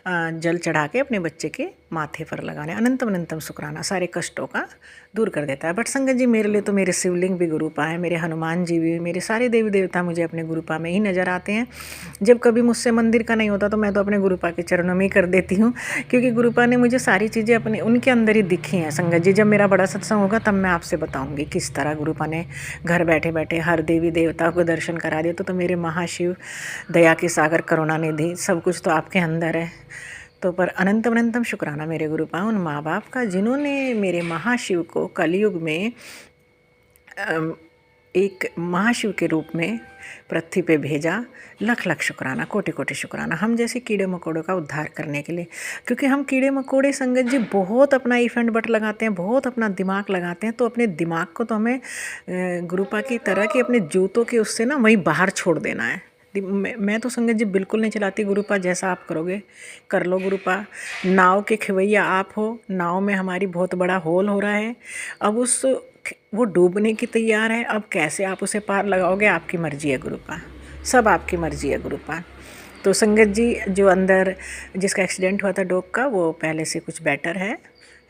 जल चढ़ा के अपने बच्चे के माथे पर लगाना है। अनंतम अनंतम शुक्राना, सारे कष्टों का दूर कर देता है। बट संगत जी मेरे लिए तो मेरे शिवलिंग भी गुरुपा है, मेरे हनुमान जी भी, मेरे सारे देवी देवता मुझे अपने गुरुपा में ही नज़र आते हैं। जब कभी मुझसे मंदिर का नहीं होता तो मैं तो अपने गुरुपा के चरणों में ही कर देती हूँ, क्योंकि गुरुपा ने मुझे सारी चीज़ें अपने उनके अंदर ही दिखी हैं। संगत जी जब मेरा बड़ा सत्संग होगा तब मैं आपसे बताऊँगी किस तरह गुरुपा ने घर बैठे बैठे हर देवी देवता को दर्शन करा दिया। तो मेरे महाशिव, दया के सागर, करुणा निधि, सब कुछ तो आपके अंदर है। तो पर अनंतम अनंतम शुक्राना मेरे गुरुपा उन माँ बाप का जिन्होंने मेरे महाशिव को कलयुग में एक महाशिव के रूप में पृथ्वी पे भेजा। लख लख शुक्राना, कोटि कोटि शुक्राना हम जैसे कीड़े मकोड़ों का उद्धार करने के लिए। क्योंकि हम कीड़े मकोड़े संगत जी बहुत अपना इफ एंड बट लगाते हैं, बहुत अपना दिमाग लगाते हैं। तो अपने दिमाग को तो हमें गुरुपा की तरह कि अपने जूतों के उससे ना वहीं बाहर छोड़ देना है। मैं तो संगत जी बिल्कुल नहीं चलाती। गुरुपा जैसा आप करोगे कर लो गुरुपा। नाव के खिवैया आप हो, नाव में हमारी बहुत बड़ा होल हो रहा है, अब वो डूबने की तैयार है। अब कैसे आप उसे पार लगाओगे, आपकी मर्जी है गुरुपा, सब आपकी मर्जी है गुरुपा। तो संगत जी जो अंदर जिसका एक्सीडेंट हुआ था डॉग का, वो पहले से कुछ बेटर है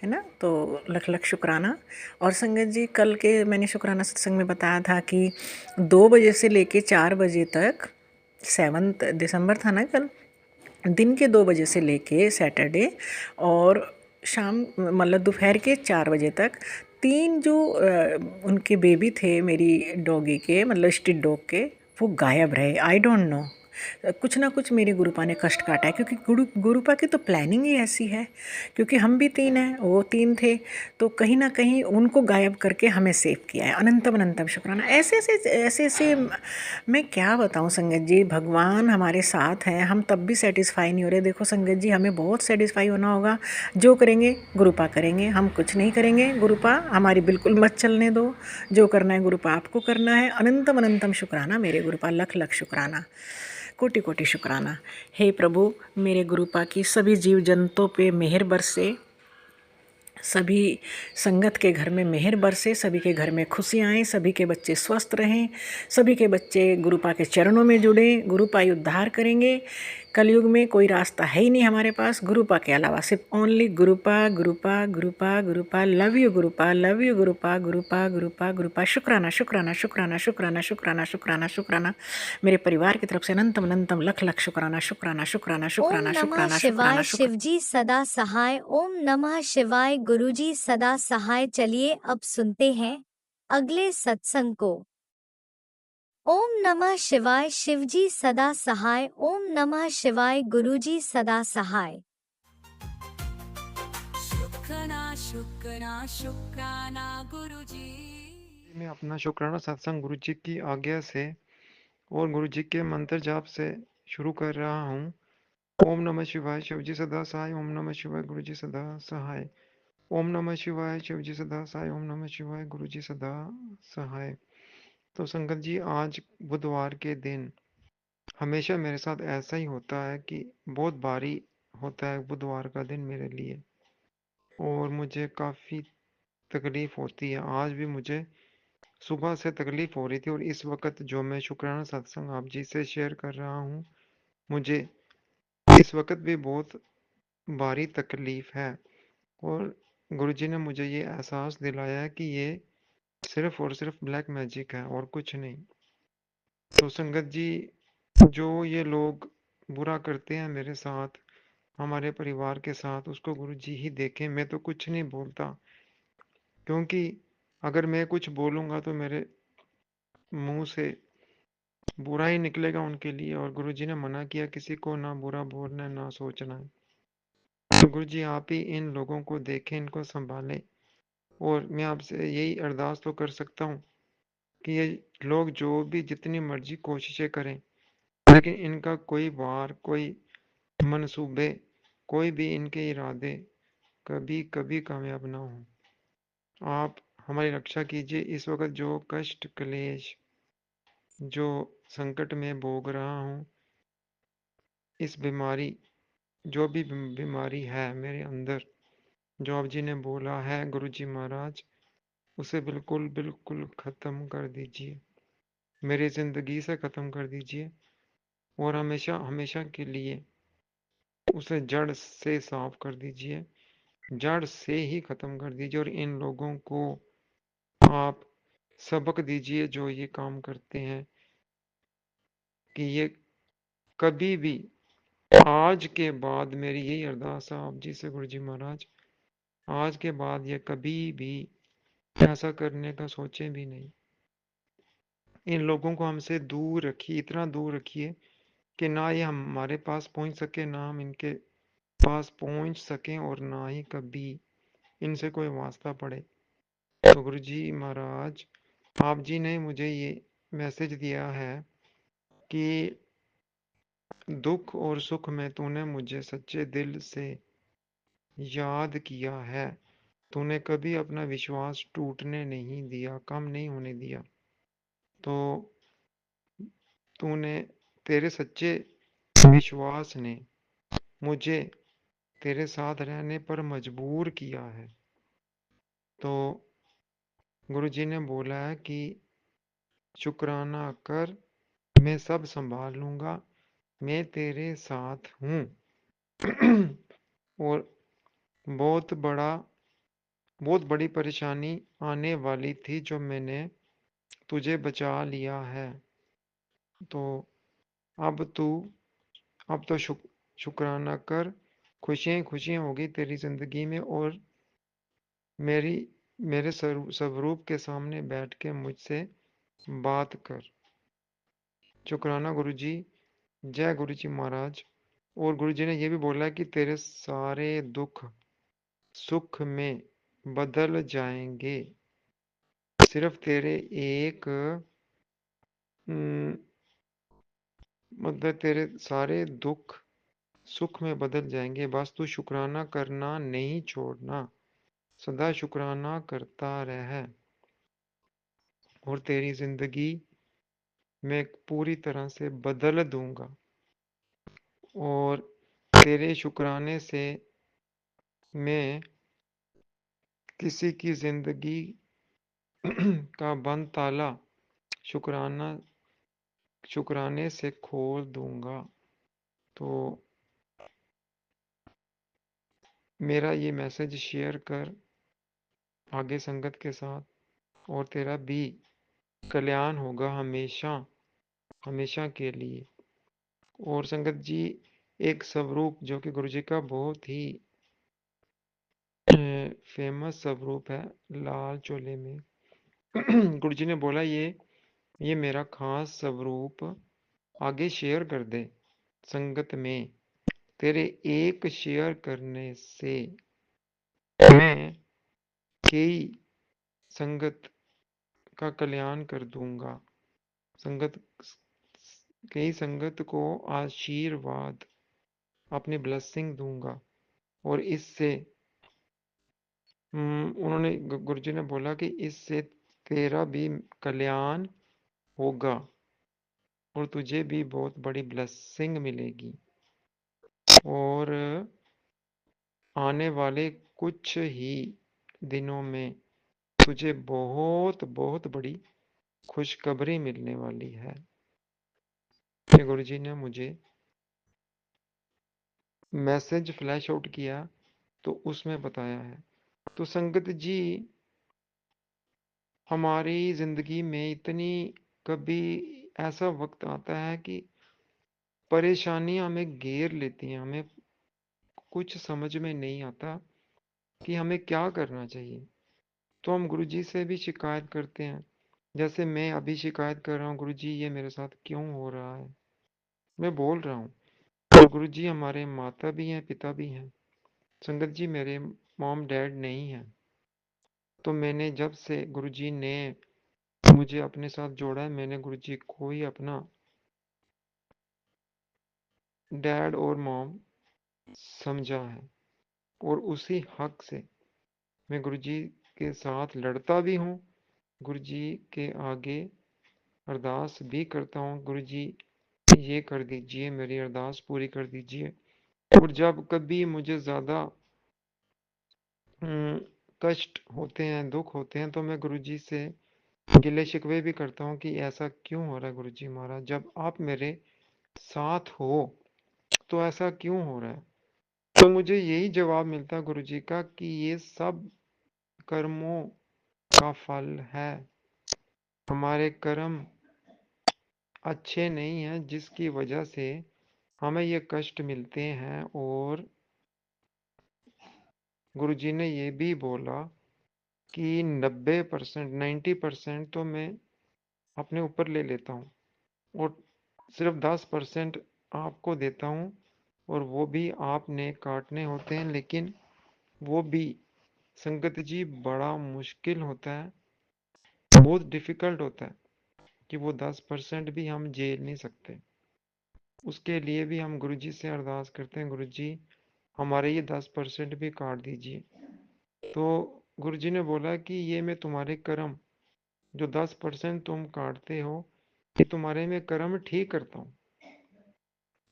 ना। तो लख लख शुक्राना। और संगत जी कल के मैंने शुक्राना सत्संग में बताया था कि 2 बजे से लेके 4 बजे तक, 7 दिसंबर था ना कल, दिन के 2 बजे से लेके सैटरडे, और शाम मतलब दोपहर के 4 बजे तक 3 जो उनके बेबी थे मेरी डॉगी के, मतलब स्ट्रीट डॉग के, वो गायब रहे। आई डोंट नो, कुछ ना कुछ मेरे गुरुपा ने कष्ट काटा है। क्योंकि गुरुपा की तो प्लानिंग ही ऐसी है। क्योंकि हम भी 3 हैं, वो 3 थे, तो कहीं ना कहीं उनको गायब करके हमें सेव किया है। अनंतम अनंतम शुक्राना। ऐसे मैं क्या बताऊं संगत जी, भगवान हमारे साथ हैं, हम तब भी सेटिस्फाई नहीं हो रहे। देखो संगत जी, हमें बहुत सेटिस्फाई होना होगा। जो करेंगे गुरुपा करेंगे, हम कुछ नहीं करेंगे। गुरुपा हमारी बिल्कुल मत चलने दो, जो करना है गुरुपा आपको करना है। अनंतम अनंतम शुक्राना मेरे गुरुपा, लख लख शुक्राना, कोटि कोटि शुक्राना। हे प्रभु, मेरे गुरुपा की सभी जीव जंतुओं पे मेहर बरसे, सभी संगत के घर में मेहर बरसे, सभी के घर में खुशियाँ आएँ, सभी के बच्चे स्वस्थ रहें, सभी के बच्चे गुरुपा के चरणों में जुड़ें। गुरुपा ही उद्धार करेंगे। कलयुग में कोई रास्ता है ही नहीं हमारे पास गुरुपा के अलावा, सिर्फ only Gurupa Gurupa Gurupa Gurupa. Love you Gurupa, love you Gurupa, Gurupa Gurupa Gurupa. शुक्राना शुक्राना शुक्राना शुक्राना शुक्राना शुक्राना शुक्राना मेरे परिवार की तरफ से अनंतम अनंतम लख लख शुक्राना शुक्राना शुक्राना ओम शुक्राना नमः शुक्राना शिवाय, शुक्राना शुक्राना। शिवजी सदा सहाय। ओम नमः शिवाय, गुरुजी सदा सहाय। चलिए अब सुनते हैं अगले सत्संग को। ओम नमः शिवाय, शिवजी सदा सहाय। ओम नमः शिवाय, गुरुजी सदा सहाय। शुक्राना गुरुजी। मैं अपना शुक्राना सत्संग गुरु जी की आज्ञा से और गुरु जी के मंत्र जाप से शुरू कर रहा हूँ। ओम नमः शिवाय, शिवजी सदा सहाय। ओम नमः शिवाय, गुरु जी सदा सहाय। ओम नमः शिवाय, शिवजी सदा सहाय। ओम नमः शिवाय, गुरु जी सदा सहाय। तो संगत जी, आज बुधवार के दिन हमेशा मेरे साथ ऐसा ही होता है कि बहुत भारी होता है बुधवार का दिन मेरे लिए, और मुझे काफ़ी तकलीफ होती है। आज भी मुझे सुबह से तकलीफ हो रही थी, और इस वक्त जो मैं शुक्राना सत्संग आप जी से शेयर कर रहा हूँ, मुझे इस वक्त भी बहुत भारी तकलीफ है। और गुरुजी ने मुझे ये एहसास दिलाया है कि ये सिर्फ और सिर्फ ब्लैक मैजिक है और कुछ नहीं। तो संगत जी, जो ये लोग बुरा करते हैं मेरे साथ, हमारे परिवार के साथ, उसको गुरुजी ही देखें। मैं तो कुछ नहीं बोलता, क्योंकि अगर मैं कुछ बोलूँगा तो मेरे मुंह से बुरा ही निकलेगा उनके लिए, और गुरुजी ने मना किया किसी को ना बुरा बोलना है ना सोचना है। तो गुरुजी आप ही इन लोगों को देखें, इनको संभालें। और मैं आपसे यही अरदास तो कर सकता हूँ कि ये लोग जो भी जितनी मर्जी कोशिशें करें, लेकिन इनका कोई वार, कोई मनसूबे, कोई भी इनके इरादे कभी कभी कामयाब ना हो। आप हमारी रक्षा कीजिए। इस वक्त जो कष्ट क्लेश, जो संकट में भोग रहा हूँ, इस बीमारी, जो भी बीमारी है मेरे अंदर, जो आप जी ने बोला है गुरुजी महाराज, उसे बिल्कुल बिल्कुल ख़त्म कर दीजिए, मेरी ज़िंदगी से ख़त्म कर दीजिए, और हमेशा हमेशा के लिए उसे जड़ से साफ कर दीजिए, जड़ से ही ख़त्म कर दीजिए। और इन लोगों को आप सबक दीजिए जो ये काम करते हैं, कि ये कभी भी, आज के बाद मेरी यही अरदास है आप जी से गुरुजी महाराज, आज के बाद ये कभी भी ऐसा करने का सोचें भी नहीं। इन लोगों को हमसे दूर रखिए, इतना दूर रखिए कि ना ये हमारे पास पहुंच सके, ना हम इनके पास पहुंच सकें और ना ही कभी इनसे कोई वास्ता पड़े। तो गुरु जी महाराज, आप जी ने मुझे ये मैसेज दिया है कि दुख और सुख में तूने मुझे सच्चे दिल से याद किया है। तूने कभी अपना विश्वास टूटने नहीं दिया, कम नहीं होने दिया। तो तूने, तेरे सच्चे विश्वास ने मुझे तेरे साथ रहने पर मजबूर किया है। तो गुरुजी ने बोला है कि शुक्राना कर, मैं सब संभाल लूंगा, मैं तेरे साथ हूँ। और बहुत बड़ी परेशानी आने वाली थी जो मैंने तुझे बचा लिया है। तो अब तो शुक्राना कर, खुशियां खुशियां होगी तेरी जिंदगी में। और मेरे स्वरूप के सामने बैठ के मुझसे बात कर। शुक्राना गुरुजी, जय गुरुजी महाराज। और गुरुजी ने यह भी बोला कि तेरे सारे दुख सुख में बदल जाएंगे। सिर्फ तेरे एक मतलब तेरे सारे दुख सुख में बदल जाएंगे। बस तू शुक्राना करना नहीं छोड़ना, सदा शुक्राना करता रह, और तेरी जिंदगी मैं पूरी तरह से बदल दूंगा। और तेरे शुक्राने से मैं किसी की जिंदगी का बंद ताला शुक्राने से खोल दूंगा। तो मेरा ये मैसेज शेयर कर आगे संगत के साथ, और तेरा भी कल्याण होगा हमेशा हमेशा के लिए। और संगत जी, एक स्वरूप जो कि गुरु जी का बहुत ही फेमस स्वरूप है, लाल चोले में गुरु जी ने बोला ये मेरा खास स्वरूप आगे शेयर कर दे संगत में। तेरे एक शेयर करने से मैं कई संगत का कल्याण कर दूंगा, कई संगत को आशीर्वाद, अपनी ब्लेसिंग दूंगा। और इससे उन्होंने गुरुजी ने बोला कि इससे तेरा भी कल्याण होगा और तुझे भी बहुत बड़ी ब्लेसिंग मिलेगी। और आने वाले कुछ ही दिनों में तुझे बहुत बहुत बड़ी खुशखबरी मिलने वाली है। गुरुजी ने मुझे मैसेज फ्लैश आउट किया तो उसमें बताया है। तो संगत जी, हमारी जिंदगी में इतनी कभी ऐसा वक्त आता है कि परेशानियां हमें घेर लेती हैं, हमें कुछ समझ में नहीं आता कि हमें क्या करना चाहिए। तो हम गुरुजी से भी शिकायत करते हैं, जैसे मैं अभी शिकायत कर रहा हूँ, गुरुजी ये मेरे साथ क्यों हो रहा है, मैं बोल रहा हूँ। और गुरुजी हमारे माता भी हैं, पिता भी हैं। संगत जी, मेरे मॉम डैड नहीं है। तो मैंने जब से गुरुजी ने मुझे अपने साथ जोड़ा है, मैंने गुरुजी को ही अपना डैड और मॉम समझा है। और उसी हक से मैं गुरुजी के साथ लड़ता भी हूँ, गुरुजी के आगे अरदास भी करता हूँ, गुरुजी ये कर दीजिए, मेरी अरदास पूरी कर दीजिए। और जब कभी मुझे ज़्यादा कष्ट होते हैं, दुख होते हैं, तो मैं गुरुजी से गिले शिकवे भी करता हूँ कि ऐसा क्यों हो रहा है गुरुजी महाराज, जब आप मेरे साथ हो तो ऐसा क्यों हो रहा है। तो मुझे यही जवाब मिलता है गुरुजी का कि ये सब कर्मों का फल है। हमारे कर्म अच्छे नहीं हैं, जिसकी वजह से हमें ये कष्ट मिलते हैं। और गुरुजी ने ये भी बोला कि 90% तो मैं अपने ऊपर ले लेता हूँ और सिर्फ 10% आपको देता हूँ, और वो भी आपने काटने होते हैं, लेकिन वो भी संगत जी बड़ा मुश्किल होता है, बहुत डिफिकल्ट होता है कि वो 10% भी हम झेल नहीं सकते। उसके लिए भी हम गुरु जी से अरदास करते हैं, गुरु जी हमारे ये 10% भी काट दीजिए। तो गुरु जी ने बोला कि ये मैं तुम्हारे कर्म, जो 10% तुम काटते हो, ये तुम्हारे में कर्म ठीक करता हूँ।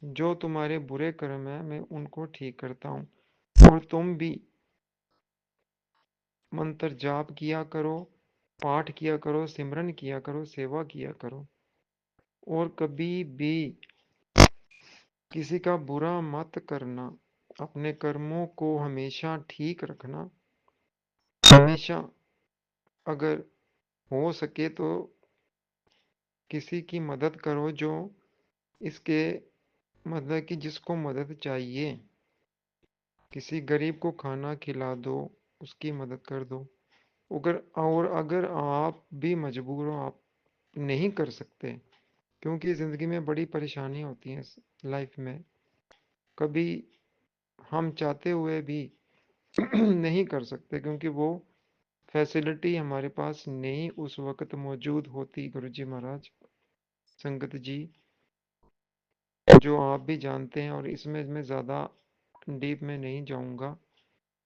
जो तुम्हारे बुरे कर्म है मैं उनको ठीक करता हूँ। और तुम भी मंत्र जाप किया करो, पाठ किया करो, सिमरन किया करो, सेवा किया करो, और कभी भी किसी का बुरा मत करना। अपने कर्मों को हमेशा ठीक रखना। हमेशा अगर हो सके तो किसी की मदद करो, जो इसके मतलब कि जिसको मदद चाहिए। किसी गरीब को खाना खिला दो, उसकी मदद कर दो। अगर आप भी मजबूर हो, आप नहीं कर सकते, क्योंकि ज़िंदगी में बड़ी परेशानी होती है लाइफ में, कभी हम चाहते हुए भी नहीं कर सकते, क्योंकि वो फैसिलिटी हमारे पास नहीं उस वक्त मौजूद होती। गुरुजी महाराज, संगत जी, जो आप भी जानते हैं, और इसमें मैं ज़्यादा डीप में नहीं जाऊंगा।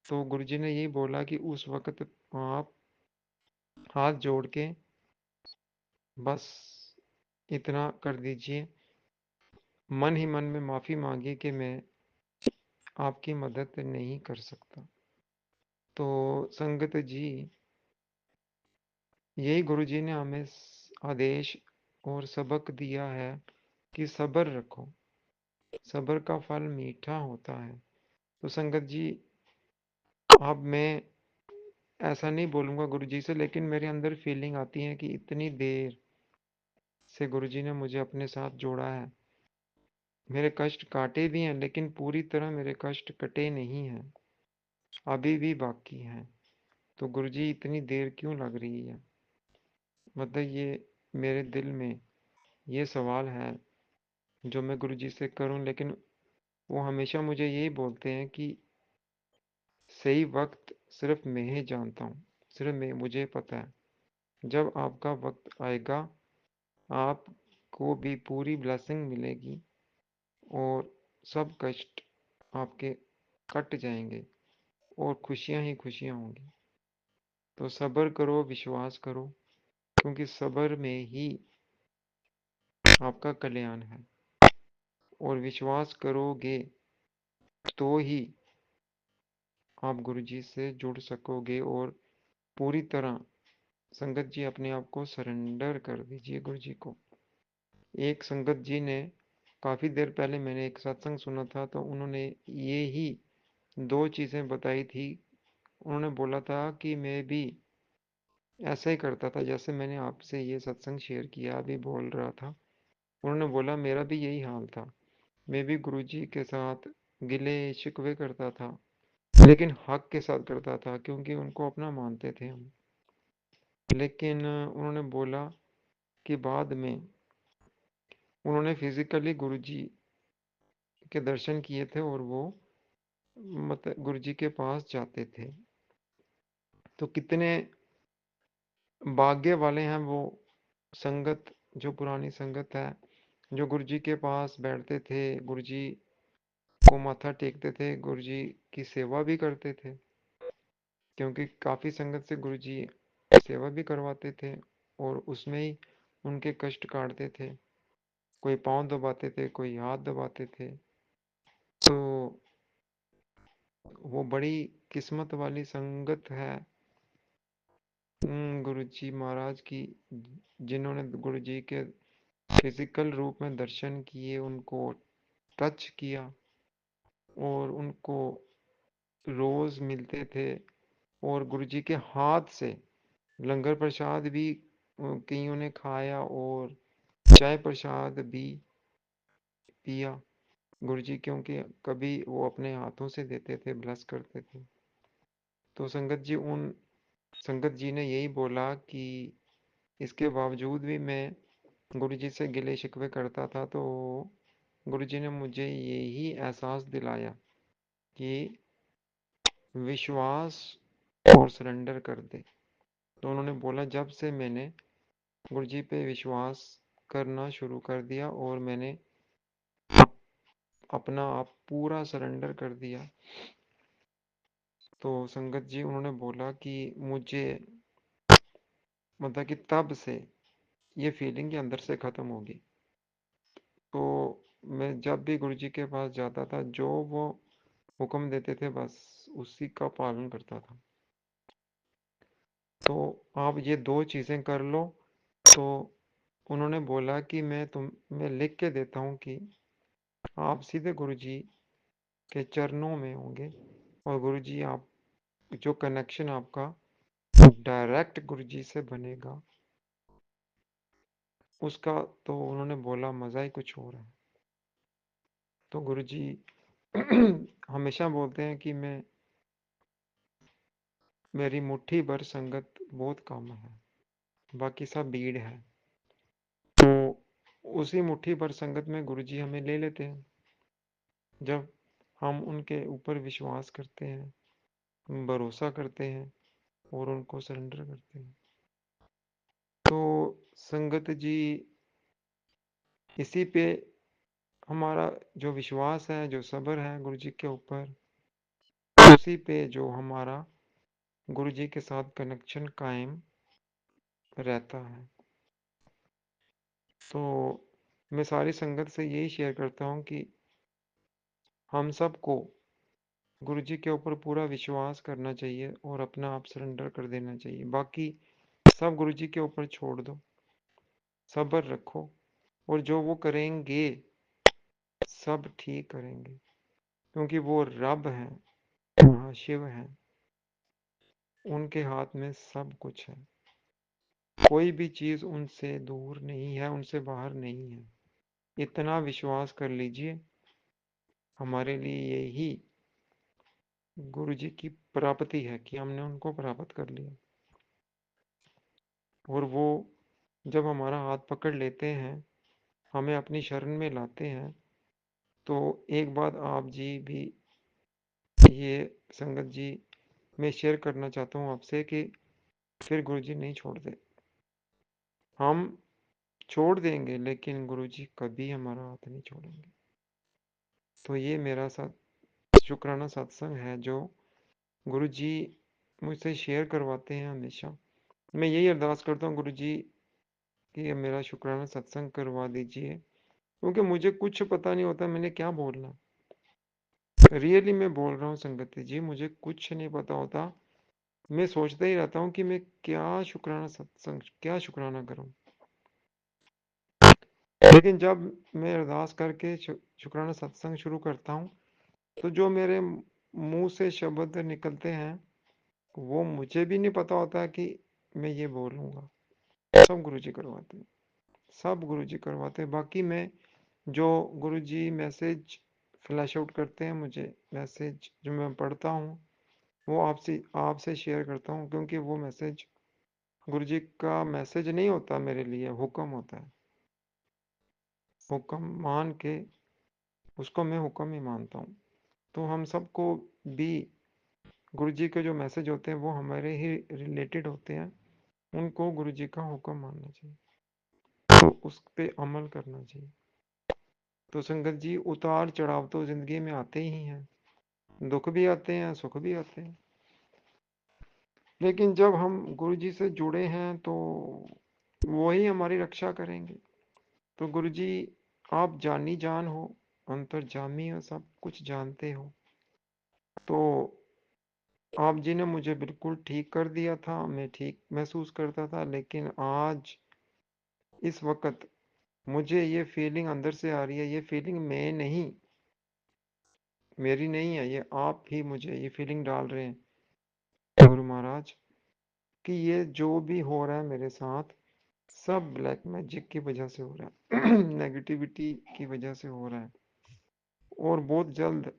तो गुरुजी ने यही बोला कि उस वक्त आप हाथ जोड़ के बस इतना कर दीजिए, मन ही मन में माफ़ी मांगिए कि मैं आपकी मदद नहीं कर सकता। तो संगत जी, यही गुरुजी ने हमें आदेश और सबक दिया है कि सब्र रखो, सब्र का फल मीठा होता है। तो संगत जी, अब मैं ऐसा नहीं बोलूँगा गुरुजी से, लेकिन मेरे अंदर फीलिंग आती है कि इतनी देर से गुरुजी ने मुझे अपने साथ जोड़ा है। मेरे कष्ट काटे भी हैं, लेकिन पूरी तरह मेरे कष्ट कटे नहीं हैं, अभी भी बाकी हैं। तो गुरुजी इतनी देर क्यों लग रही है? मतलब ये मेरे दिल में ये सवाल है जो मैं गुरुजी से करूं, लेकिन वो हमेशा मुझे यही बोलते हैं कि सही वक्त सिर्फ मैं ही जानता हूँ, सिर्फ मुझे पता है। जब आपका वक्त आएगा, आपको भी पूरी ब्लेसिंग मिलेगी और सब कष्ट आपके कट जाएंगे और खुशियां ही खुशियां होंगी। तो सब्र करो, विश्वास करो, क्योंकि सब्र में ही आपका कल्याण है। और विश्वास करोगे तो ही आप गुरुजी से जुड़ सकोगे, और पूरी तरह संगत जी अपने आप को सरेंडर कर दीजिए गुरुजी को। एक संगत जी ने काफ़ी देर पहले मैंने एक सत्संग सुना था, तो उन्होंने ये ही दो चीज़ें बताई थी। उन्होंने बोला था कि मैं भी ऐसा ही करता था, जैसे मैंने आपसे ये सत्संग शेयर किया, अभी बोल रहा था। उन्होंने बोला मेरा भी यही हाल था, मैं भी गुरुजी के साथ गिले शिकवे करता था, लेकिन हक के साथ करता था, क्योंकि उनको अपना मानते थे हम। लेकिन उन्होंने बोला कि बाद में उन्होंने फिजिकली गुरुजी के दर्शन किए थे, और वो मतलब गुरुजी के पास जाते थे। तो कितने भाग्य वाले हैं वो संगत, जो पुरानी संगत है, जो गुरुजी के पास बैठते थे, गुरुजी को माथा टेकते थे, गुरुजी की सेवा भी करते थे, क्योंकि काफ़ी संगत से गुरुजी सेवा भी करवाते थे, और उसमें ही उनके कष्ट काटते थे। कोई पाँव दबाते थे, कोई हाथ दबाते थे। तो वो बड़ी किस्मत वाली संगत है गुरुजी महाराज की, जिन्होंने गुरुजी के फिजिकल रूप में दर्शन किए, उनको टच किया, और उनको रोज मिलते थे, और गुरुजी के हाथ से लंगर प्रसाद भी कईयों ने खाया, और चाय प्रसाद भी पिया। गुरुजी क्योंकि कभी वो अपने हाथों से देते थे, ब्लेस करते थे। तो संगत जी ने यही बोला कि इसके बावजूद भी मैं गुरुजी से गिले शिकवे करता था, तो गुरुजी ने मुझे यही एहसास दिलाया कि विश्वास और सरेंडर कर दे। तो उन्होंने बोला जब से मैंने गुरुजी पे विश्वास करना शुरू कर दिया और मैंने अपना आप पूरा सरेंडर कर दिया, तो संगत जी उन्होंने बोला कि मुझे मतलब कि तब से ये फीलिंग के अंदर से ख़त्म होगी। तो मैं जब भी गुरुजी के पास जाता था, जो वो हुक्म देते थे बस उसी का पालन करता था। तो आप ये 2 चीज़ें कर लो। तो उन्होंने बोला कि मैं लिख के देता हूँ कि आप सीधे गुरुजी के चरणों में होंगे और गुरुजी आप जो कनेक्शन आपका डायरेक्ट गुरुजी से बनेगा, उसका तो उन्होंने बोला मज़ा ही कुछ और है। तो गुरुजी हमेशा बोलते हैं कि मेरी मुट्ठी भर संगत बहुत कम है, बाकी सब भीड़ है। तो उसी मुट्ठी भर संगत में गुरुजी हमें ले लेते हैं जब हम उनके ऊपर विश्वास करते हैं, भरोसा करते हैं और उनको सरेंडर करते हैं। तो संगत जी इसी पे हमारा जो विश्वास है, जो सब्र है गुरुजी के ऊपर, उसी पे जो हमारा गुरुजी के साथ कनेक्शन कायम रहता है। तो मैं सारी संगत से यही शेयर करता हूँ कि हम सबको गुरुजी के ऊपर पूरा विश्वास करना चाहिए और अपना आप सरेंडर कर देना चाहिए। बाकी सब गुरुजी के ऊपर छोड़ दो, सब्र रखो और जो वो करेंगे सब ठीक करेंगे, क्योंकि वो रब हैं, महाशिव हैं, उनके हाथ में सब कुछ है। कोई भी चीज़ उनसे दूर नहीं है, उनसे बाहर नहीं है। इतना विश्वास कर लीजिए, हमारे लिए यही गुरुजी की प्राप्ति है कि हमने उनको प्राप्त कर लिया। और वो जब हमारा हाथ पकड़ लेते हैं, हमें अपनी शरण में लाते हैं, तो एक बात आप जी भी ये संगत जी मैं शेयर करना चाहता हूँ आपसे कि फिर गुरुजी नहीं छोड़ते। हम छोड़ देंगे लेकिन गुरुजी कभी हमारा हाथ नहीं छोड़ेंगे। तो ये मेरा शुक्राना सत्संग है जो गुरुजी मुझसे शेयर करवाते हैं हमेशा। मैं यही अरदास करता हूँ गुरुजी कि मेरा शुक्राना सत्संग करवा दीजिए, क्योंकि मुझे कुछ पता नहीं होता मैंने क्या बोलना। रियली मैं बोल रहा हूँ संगत जी, मुझे कुछ नहीं पता होता। मैं सोचता ही रहता हूँ कि मैं क्या शुक्राना सत्संग, क्या शुक्राना करूँ। लेकिन जब मैं अरदास करके शुक्राना सत्संग शुरू करता हूँ, तो जो मेरे मुंह से शब्द निकलते हैं वो मुझे भी नहीं पता होता कि मैं ये बोलूँगा। सब गुरुजी करवाते हैं, सब गुरुजी करवाते हैं। बाकी मैं जो गुरुजी मैसेज फ्लैश आउट करते हैं, मुझे मैसेज जो मैं पढ़ता हूँ वो आपसे शेयर करता हूँ, क्योंकि वो मैसेज गुरुजी का मैसेज नहीं होता मेरे लिए, हुक्म होता है। हुक्म मान के उसको मैं हुक्म ही मानता हूँ। तो हम सबको भी गुरुजी के जो मैसेज होते हैं वो हमारे ही रिलेटेड होते हैं, उनको गुरुजी का हुक्म मानना चाहिए, तो उस पे अमल करना चाहिए। तो संगत जी उतार चढ़ाव तो जिंदगी में आते ही हैं, दुख भी आते हैं, सुख भी आते हैं। लेकिन जब हम गुरुजी से जुड़े हैं तो वो ही हमारी रक्षा करेंगे। तो गुरुजी आप जानी जान हो, अंतर्जामी हो, सब कुछ जानते हो। तो आप जी ने मुझे बिल्कुल ठीक कर दिया था, मैं ठीक महसूस करता था। लेकिन आज इस वक्त मुझे ये फीलिंग अंदर से आ रही है, ये फीलिंग मैं नहीं, मेरी नहीं है, ये आप ही मुझे ये फीलिंग डाल रहे हैं गुरु महाराज, कि ये जो भी हो रहा है मेरे साथ सब ब्लैक मैजिक की वजह से हो रहा है नेगेटिविटी की वजह से हो रहा है। और बहुत जल्द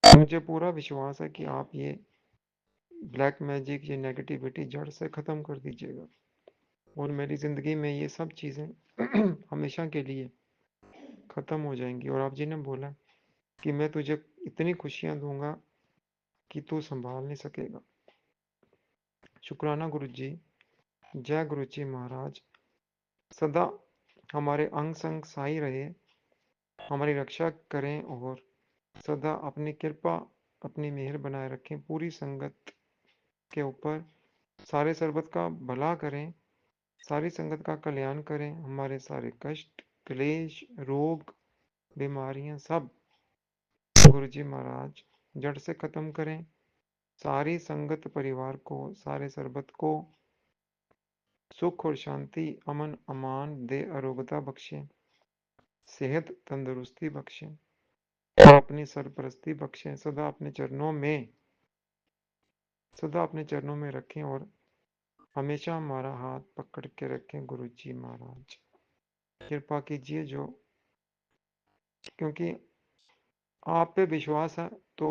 मुझे पूरा विश्वास है कि आप ये ब्लैक मैजिक, ये नेगेटिविटी जड़ से ख़त्म कर दीजिएगा और मेरी ज़िंदगी में ये सब चीज़ें हमेशा के लिए खत्म हो जाएंगी और आप जी ने बोला कि मैं तुझे इतनी खुशियां दूंगा कि तू संभाल नहीं सकेगा। शुक्राना गुरु जी। जय गुरु जी महाराज। सदा हमारे अंग संग साई रहे, हमारी रक्षा करें और सदा अपनी कृपा अपनी मेहर बनाए रखें पूरी संगत के ऊपर। सारे सर्बत का भला करें, सारी संगत का कल्याण करें, हमारे सारे कष्ट क्लेश रोग बीमारियां सब गुरुजी महाराज जड़ से खत्म करें। सारी संगत परिवार को सारे सर्बत को सुख और शांति अमन अमान दे, अरोगता बख्शे, सेहत तंदुरुस्ती बख्शे और अपनी सरपरस्ती बख्शे। सदा अपने चरणों में रखें और हमेशा हमारा हाथ पकड़ के रखें गुरुजी महाराज। कृपा कीजिए जो, क्योंकि आप पे विश्वास है तो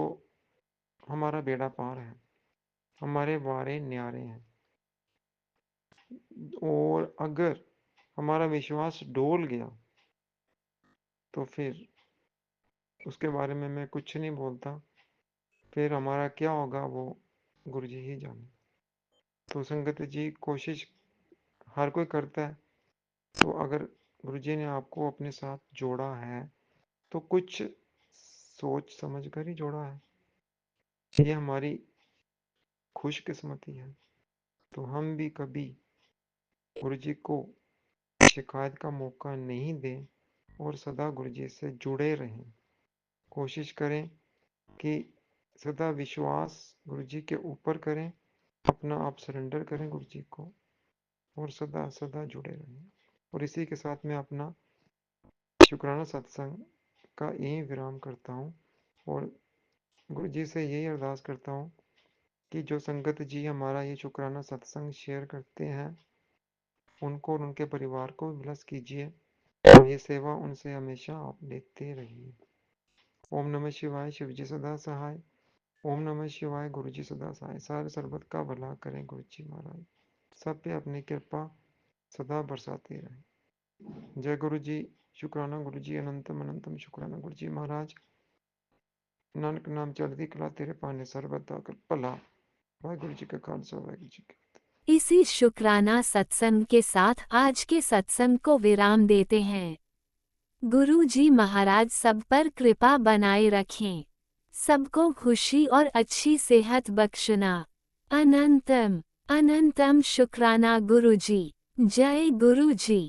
हमारा बेड़ा पार है, हमारे वारे न्यारे हैं। और अगर हमारा विश्वास डोल गया तो फिर उसके बारे में मैं कुछ नहीं बोलता, फिर हमारा क्या होगा वो गुरुजी ही जाने। तो संगत जी कोशिश हर कोई करता है, तो अगर गुरुजी ने आपको अपने साथ जोड़ा है तो कुछ सोच समझ कर ही जोड़ा है, ये हमारी खुशकिस्मती है। तो हम भी कभी गुरुजी को शिकायत का मौका नहीं दें और सदा गुरुजी से जुड़े रहें। कोशिश करें कि सदा विश्वास गुरुजी के ऊपर करें, अपना आप सरेंडर करें गुरुजी को और सदा सदा जुड़े रहें। और इसी के साथ मैं अपना शुक्राना सत्संग का यही विराम करता हूँ और गुरुजी से यही अरदास करता हूँ कि जो संगत जी हमारा ये शुक्राना सत्संग शेयर करते हैं उनको और उनके परिवार को ब्लेस कीजिए और ये सेवा उनसे हमेशा आप लेते रहिए। ओम नमः शिवाय। शिवजी सदा सहाय। ओम नमः शिवाय। गुरुजी सदा सहाय। सारे सर्बत का भला करें गुरुजी महाराज, सब पे अपनी कृपा सदा बरसाते रहें। जय गुरु जी। शुक्राना गुरु जी। अनंतम अनंतम शुक्राना गुरु जी महाराज। नानक नाम चढ़ती कला तेरे पाने सर्वदा भला। वाहिगुरु जी का खालसा वाहिगुरु जी की। इसी शुक्राना सत्संग के साथ आज के सत्संग को विराम देते हैं। गुरु जी महाराज सब पर कृपा बनाए रखें, सबको खुशी और अच्छी सेहत बख्शना। अनंतम अनंतम शुक्राना गुरु जी। जय गुरु जी।